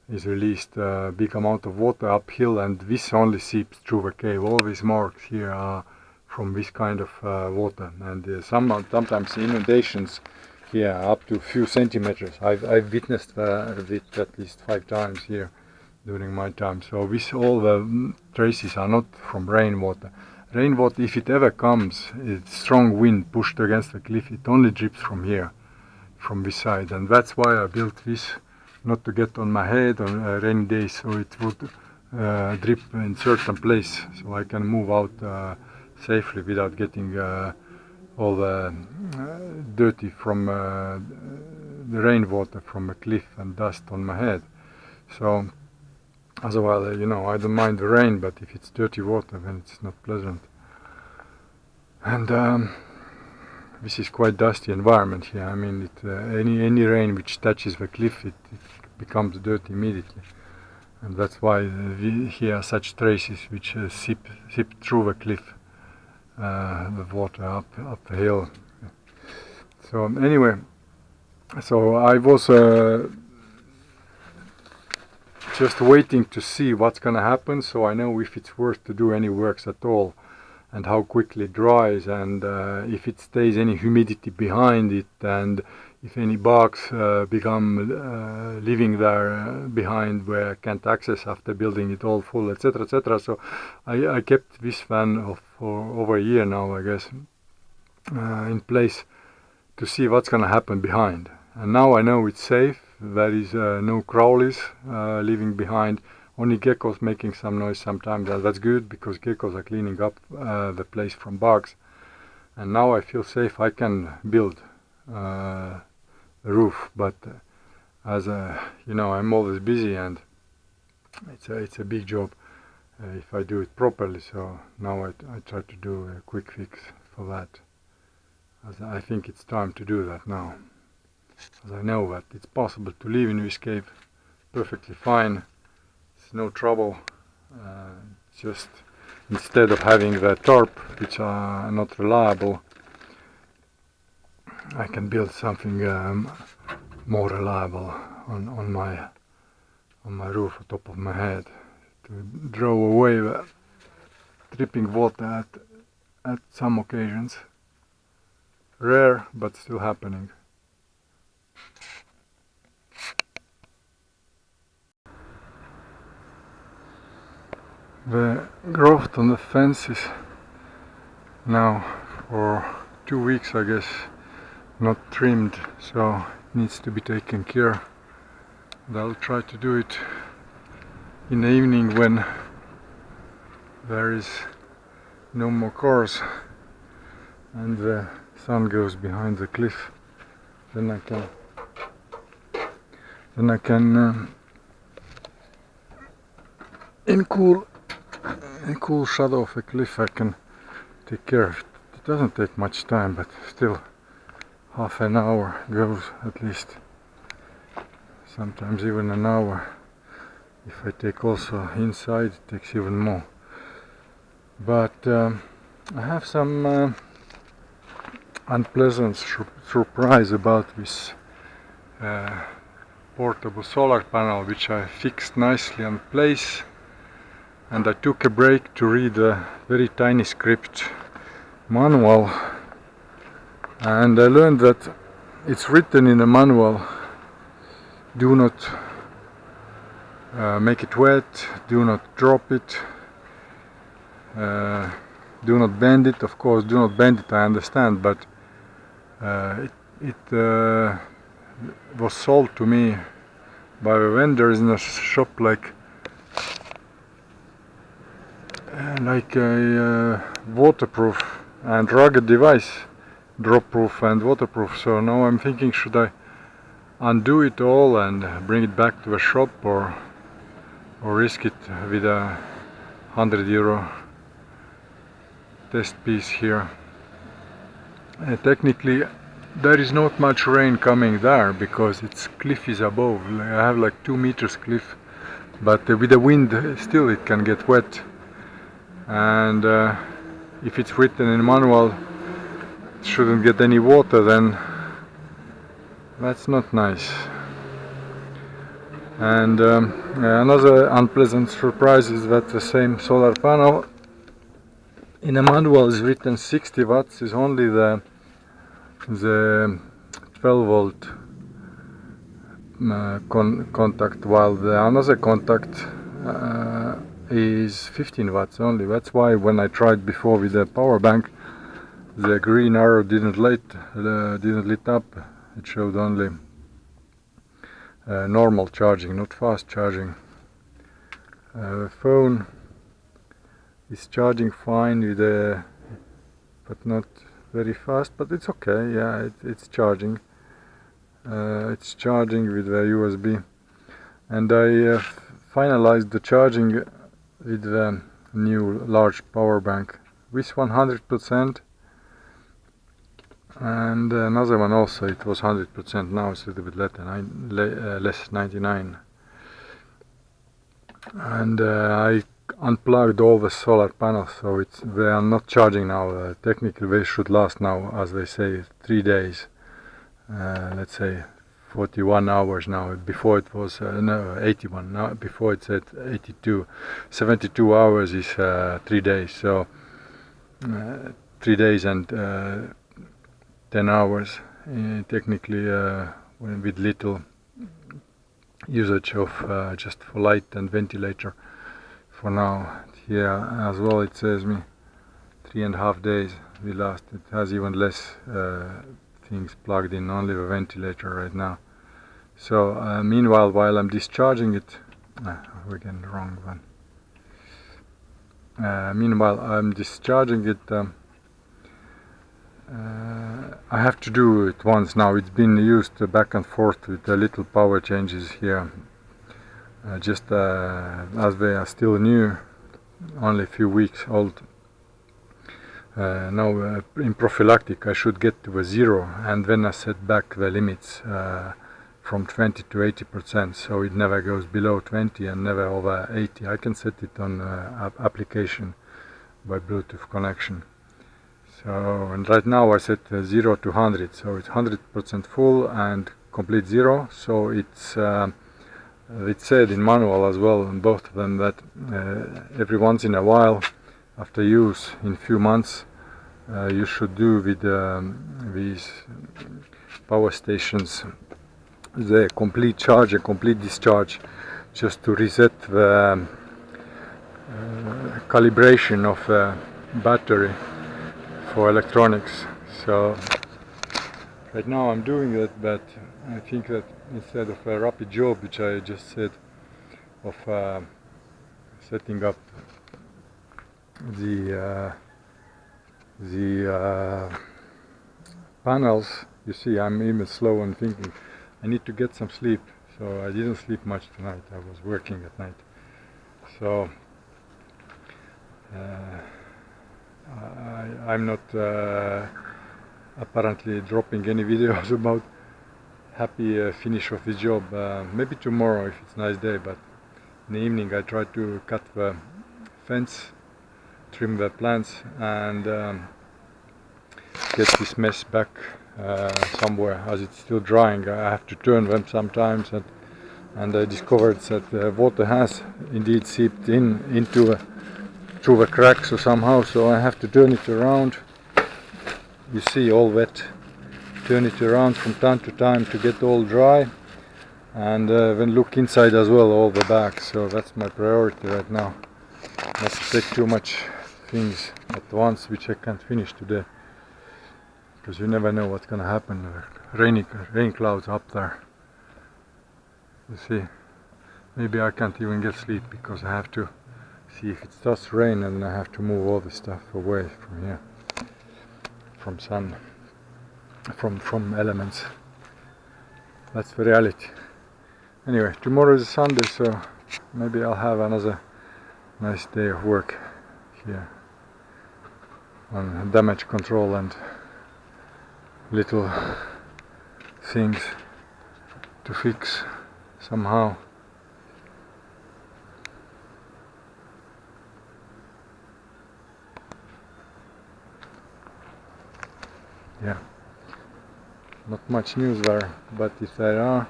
is released a big amount of water uphill, and this only seeps through the cave. All these marks here are from this kind of water, and sometimes inundations here up to a few centimeters. I've witnessed it at least 5 times here during my time. So all the traces are not from rainwater. Rainwater, if it ever comes, it's strong wind pushed against the cliff, it only drips from here, from this side, and that's why I built this, not to get on my head on rainy days, so it would drip in certain place, so I can move out safely without getting all the dirty from the rainwater from a cliff and dust on my head. So otherwise, you know, I don't mind the rain, but if it's dirty water, then it's not pleasant. And this is quite dusty environment here. I mean, any rain which touches the cliff, it becomes dirty immediately, and that's why we hear such traces which seep through the cliff, the water up the hill. So anyway, so I was just waiting to see what's gonna happen, so I know if it's worth to do any works at all, and how quickly it dries, and if it stays any humidity behind it, and if any bugs become living there behind where I can't access after building it all full, etc., etc. So I kept this fan for over a year now, I guess, in place to see what's gonna happen behind. And now I know it's safe. There is no crawlies living behind. Only geckos making some noise sometimes, and that's good because geckos are cleaning up the place from bugs. And now I feel safe. I can build the roof, but as you know, I'm always busy, and it's a big job if I do it properly. So now I try to do a quick fix for that, as I think it's time to do that now, as I know that it's possible to live in this cave perfectly fine. It's no trouble. Just instead of having the tarp, which are not reliable, I can build something more reliable on my roof on top of my head to draw away the dripping water at some occasions. Rare, but still happening. The growth on the fence is now for 2 weeks, I guess, not trimmed, so it needs to be taken care. And I'll try to do it in the evening when there is no more cars and the sun goes behind the cliff. Then I can in cool shadow of a cliff I can take care of it. It doesn't take much time, but still half an hour goes at least, sometimes even an hour. If I take also inside, it takes even more. But I have some unpleasant surprise about this portable solar panel, which I fixed nicely in place, and I took a break to read a very tiny script manual, and I learned that it's written in the manual: do not make it wet, do not drop it, do not bend it. Of course, do not bend it, I understand, but it was sold to me by the vendors in a shop like a waterproof and rugged device, drop proof and waterproof. So now I'm thinking, should I undo it all and bring it back to the shop, or risk it with a €100 test piece here. Technically there is not much rain coming there because its cliff is above. I have like 2 meters cliff, but with the wind still it can get wet, and if it's written in manual it shouldn't get any water, then that's not nice. And another unpleasant surprise is that the same solar panel in the manual is written 60 watts is only the 12 volt contact, while the another contact is 15 watts only. That's why when I tried before with the power bank, the green arrow didn't lit up. It showed only normal charging, not fast charging. The phone is charging fine with but not very fast, but it's okay. Yeah, it's charging. It's charging with the USB, and I finalized the charging with the new large power bank with 100%, and another one also, it was 100%. Now it's a little bit less, 99. And I unplugged all the solar panels, so they are not charging now. Technically they should last now, as they say, 3 days. Let's say 41 hours now. Before it was no, 81. Now before it said 82. 72 hours is 3 days. So 3 days and 10 hours technically, with little usage of just for light and ventilator for now. Here as well it says me 3.5 days we last. It has even less things plugged in, only the ventilator right now. So meanwhile, while I'm discharging it, we're getting the wrong one. Meanwhile I'm discharging it, I have to do it once now. It's been used back and forth with little power changes here, just as they are still new, only a few weeks old. Now in prophylactic I should get to a 0, and then I set back the limits from 20 to 80%, so it never goes below 20 and never over 80. I can set it on application by Bluetooth connection. So, and right now I set 0 to 100, so it's 100% full and complete 0. So it's it said in manual as well, in both of them, that every once in a while, after use in few months, you should do with these power stations the complete charge and complete discharge, just to reset the calibration of the battery for electronics. So right now I'm doing that, but I think that instead of a rapid job, which I just said, of setting up the panels, you see I'm even slow and thinking I need to get some sleep. So I didn't sleep much tonight. I was working at night. So I'm not apparently dropping any videos about happy finish of this job. Maybe tomorrow if it's a nice day, but in the evening I try to cut the fence, trim the plants, and get this mess back somewhere. As it's still drying, I have to turn them sometimes, and I discovered that water has indeed seeped into through the cracks or somehow, so I have to turn it around. You see, all wet. Turn it around from time to time to get all dry, and then look inside as well, all the bags. So that's my priority right now. Not to take too much things at once, which I can't finish today, because you never know what's gonna happen. Rain clouds up there. You see, maybe I can't even get sleep because I have to see if it starts to rain, and I have to move all the stuff away from here, from sun, from elements. That's the reality. Anyway, tomorrow is Sunday, so maybe I'll have another nice day of work here on damage control and little things to fix somehow. Yeah, not much news there, but if there are,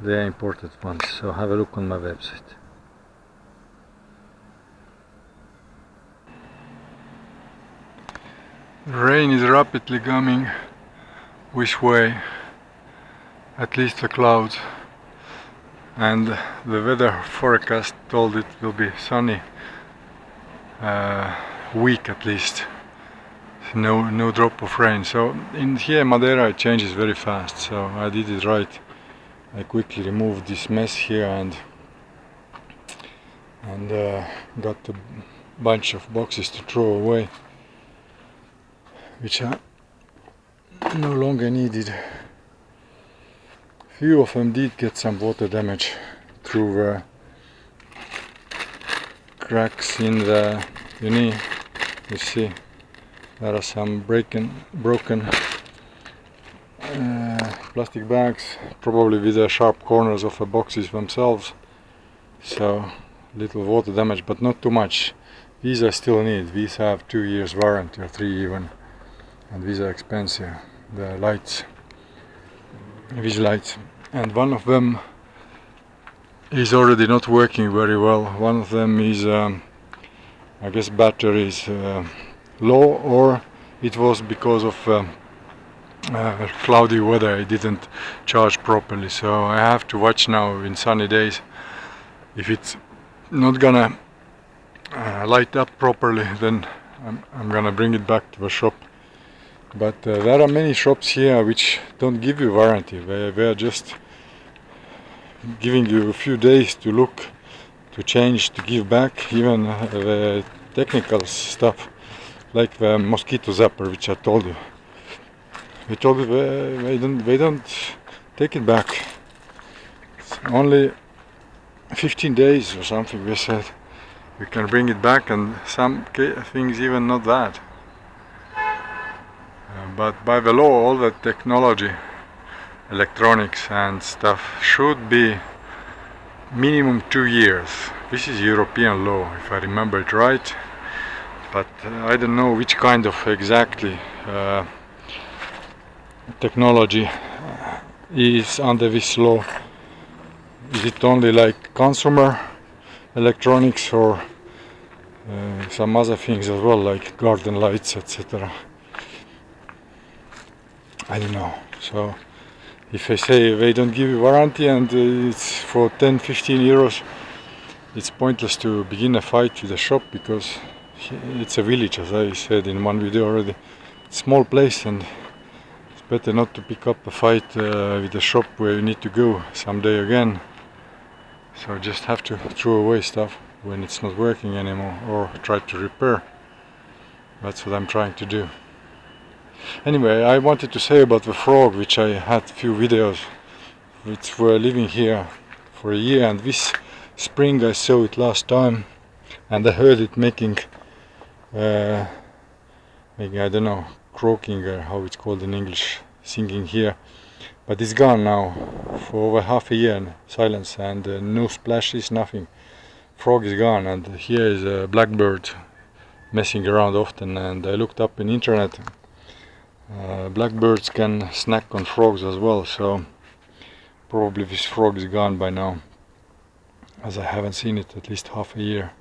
they are important ones, so have a look on my website. Rain is rapidly coming which way, at least the clouds, and the weather forecast told it will be sunny week at least. No drop of rain. So in here Madeira it changes very fast, so I did it right. I quickly removed this mess here and got a bunch of boxes to throw away, which are no longer needed. Few of them did get some water damage through cracks in the knee. You see, there are some broken plastic bags, probably with the sharp corners of the boxes themselves. So little water damage, but not too much. These I still need. These have 2 years warranty or 3 even, and these are expensive. The lights, these lights, and one of them is already not working very well. One of them is I guess battery is low, or it was because of cloudy weather. I didn't charge properly, so I have to watch now in sunny days if it's not gonna light up properly, then I'm gonna bring it back to the shop. But there are many shops here which don't give you warranty. They are just giving you a few days to look, to change, to give back, even the technical stuff like the mosquito zapper, which I told you. They told me they don't take it back. It's only 15 days or something. They said we can bring it back, and some things even not that. But by the law, all the technology, electronics and stuff should be minimum 2 years. This is European law, if I remember it right. But I don't know which kind of exactly technology is under this law. Is it only like consumer electronics, or some other things as well, like garden lights, etc. I don't know. So if I say they don't give you warranty and it's for 10-15 euros, it's pointless to begin a fight with the shop, because it's a village, as I said in one video already. Small place, and it's better not to pick up a fight with the shop where you need to go someday again. So just have to throw away stuff when it's not working anymore, or try to repair. That's what I'm trying to do. Anyway, I wanted to say about the frog, which I had few videos which were living here for a year, and this spring I saw it last time, and I heard it making I don't know, croaking, or how it's called in English, singing here. But it's gone now for over half a year, silence, and no splashes, nothing. Frog is gone, and here is a blackbird messing around often, and I looked up in internet. Blackbirds can snack on frogs as well, so probably this frog is gone by now, as I haven't seen it at least half a year.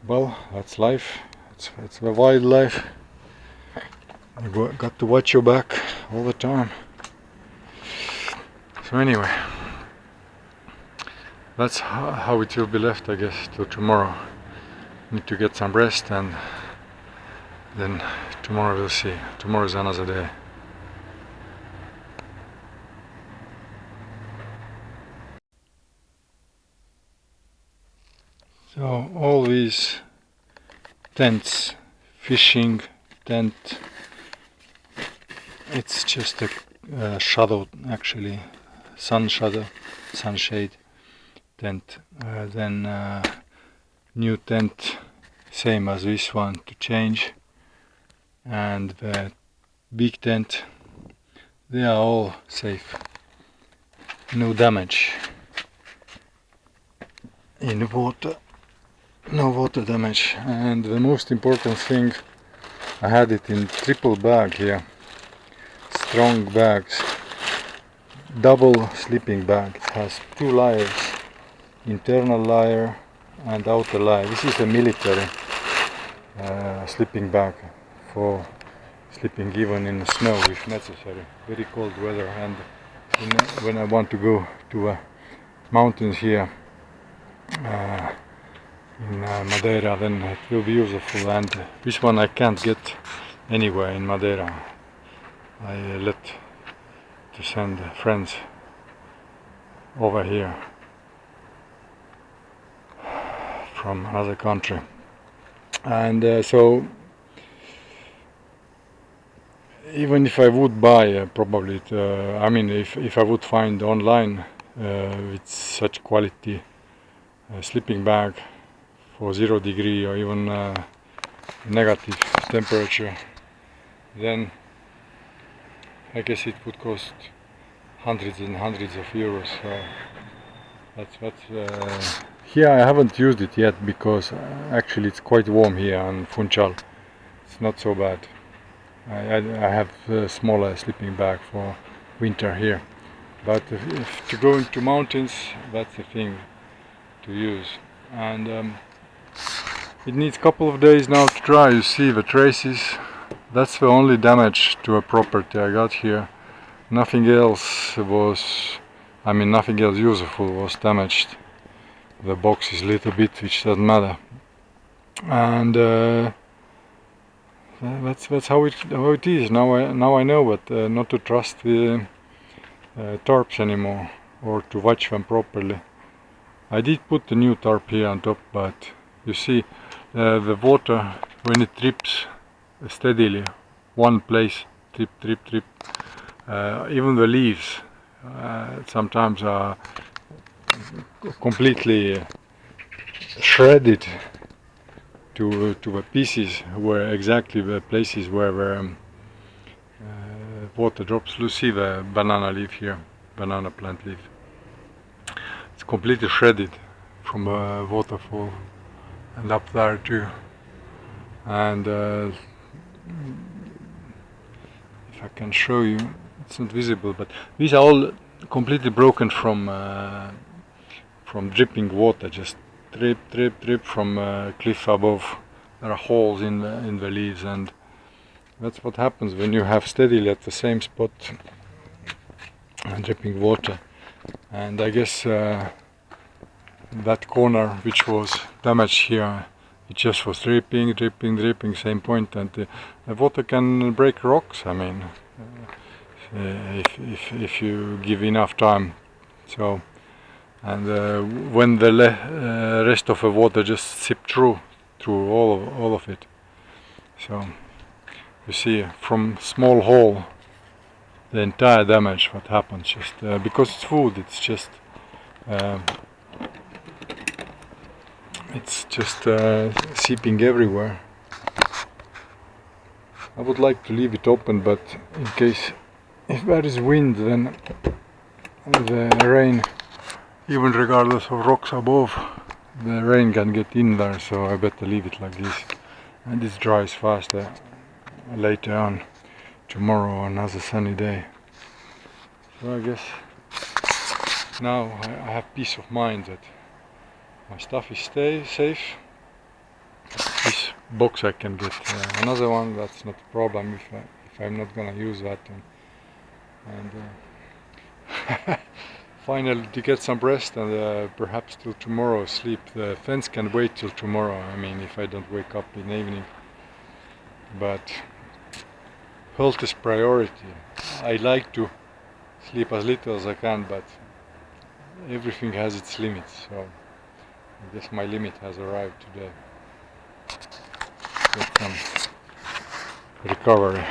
Well, that's life. It's the wildlife. You got to watch your back all the time. So anyway, that's how it will be left, I guess, till tomorrow. Need to get some rest, and then tomorrow we'll see. Tomorrow is another day. So all these tents, fishing tent, it's just a shadow, actually, sunshade tent. Then new tent, same as this one, to change, and the big tent, they are all safe, no damage in the water, no water damage. And the most important thing, I had it in triple bag here, strong bags, double sleeping bag. It has 2 layers, internal layer and outer layer. This is a military sleeping bag for sleeping even in the snow if necessary, very cold weather. And when I want to go to mountains here in Madeira, then it will be useful. And this one I can't get anywhere in Madeira. I let to send friends over here from another country, and so even if I would buy probably I mean if I would find online with such quality sleeping bag for 0 degree or even negative temperature, then I guess it would cost hundreds and hundreds of euros. So that's here I haven't used it yet because actually it's quite warm here on Funchal. It's not so bad. I have a smaller sleeping bag for winter here, but if to go into mountains, that's the thing to use. And it needs a couple of days now to dry. You see the traces. That's the only damage to a property I got here. Nothing else was, I mean nothing else useful was damaged. The box is a little bit, which doesn't matter. And that's how it is. Now I know, but not to trust the tarps anymore, or to watch them properly. I did put the new tarp here on top, but you see the water when it drips steadily, one place, drip, drip, drip. Even the leaves sometimes are completely shredded to the pieces where exactly the places where water drops. You see the banana leaf here, banana plant leaf. It's completely shredded from a waterfall, and up there too. And if I can show you, it's not visible, but these are all completely broken from dripping water, just drip, drip, drip from a cliff above. There are holes in the leaves, and that's what happens when you have steadily at the same spot dripping water. And I guess that corner which was damaged here, it just was dripping, dripping, dripping, same point, and the water can break rocks. I mean, if you give enough time. So, and when the rest of the water just seep through all of it. So you see from small hole the entire damage what happens, just because it's food, it's just seeping everywhere. I would like to leave it open, but in case if there is wind, then the rain, even regardless of rocks above, the rain can get in there, so I better leave it like this. And this dries faster later on, tomorrow, another sunny day. So I guess now I have peace of mind that my stuff is safe. This box I can get another one, that's not a problem if I'm not gonna use that. And finally to get some rest, and perhaps till tomorrow sleep. The fence can wait till tomorrow, I mean if I don't wake up in the evening. But health is priority. I like to sleep as little as I can, but everything has its limits, so I guess my limit has arrived today. Get some recovery.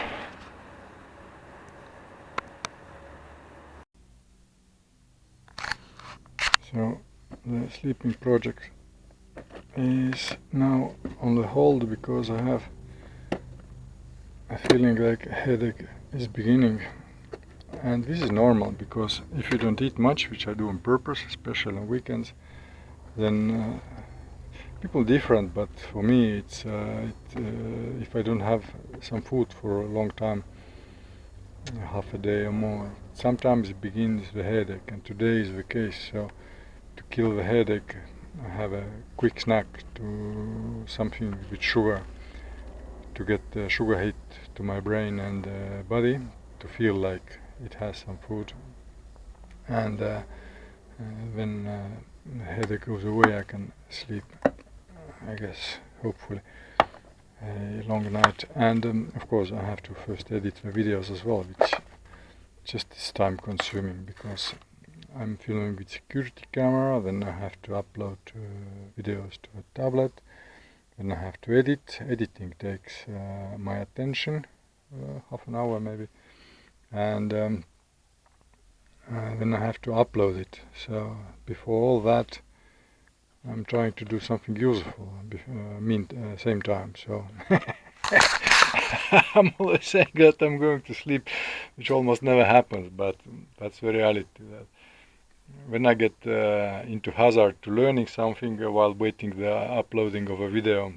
So the sleeping project is now on the hold because I have a feeling like a headache is beginning. And this is normal, because if you don't eat much, which I do on purpose, especially on weekends, then people different, but for me it's if I don't have some food for a long time, half a day or more, sometimes it begins the headache, and today is the case. So to kill the headache, I have a quick snack, to something with sugar, to get the sugar hit to my brain and body, to feel like it has some food. And when the headache goes away, I can sleep, I guess, hopefully, a long night. And of course I have to first edit the videos as well, which just is time consuming, because I'm filming with security camera, then I have to upload videos to a tablet, then I have to edit. Editing takes my attention half an hour maybe, and then I have to upload it. So before all that, I'm trying to do something useful same time. So I'm always saying that I'm going to sleep, which almost never happens, but that's the reality. That when I get into hazard to learning something while waiting the uploading of a video,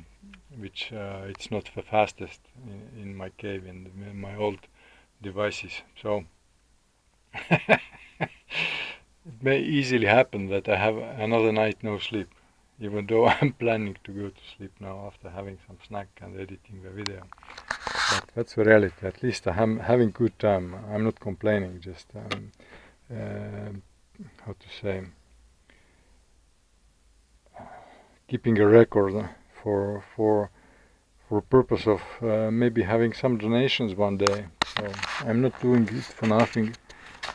which it's not the fastest in my cave and in my old devices. So it may easily happen that I have another night no sleep, even though I'm planning to go to sleep now after having some snack and editing the video. But that's the reality. At least I'm having good time. I'm not complaining, just how to say, keeping a record for purpose of maybe having some donations one day. So I'm not doing it for nothing,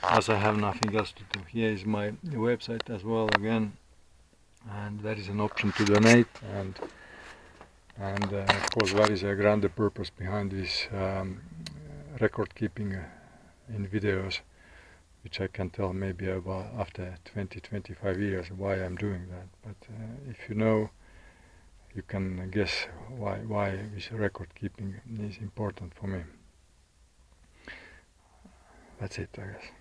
as I have nothing else to do. Here is my website as well again, and there is an option to donate, and of course there is a grander purpose behind this record keeping in videos, which I can tell maybe about after 20-25 years why I'm doing that. But if you know, you can guess why this record keeping is important for me. That's it, I guess.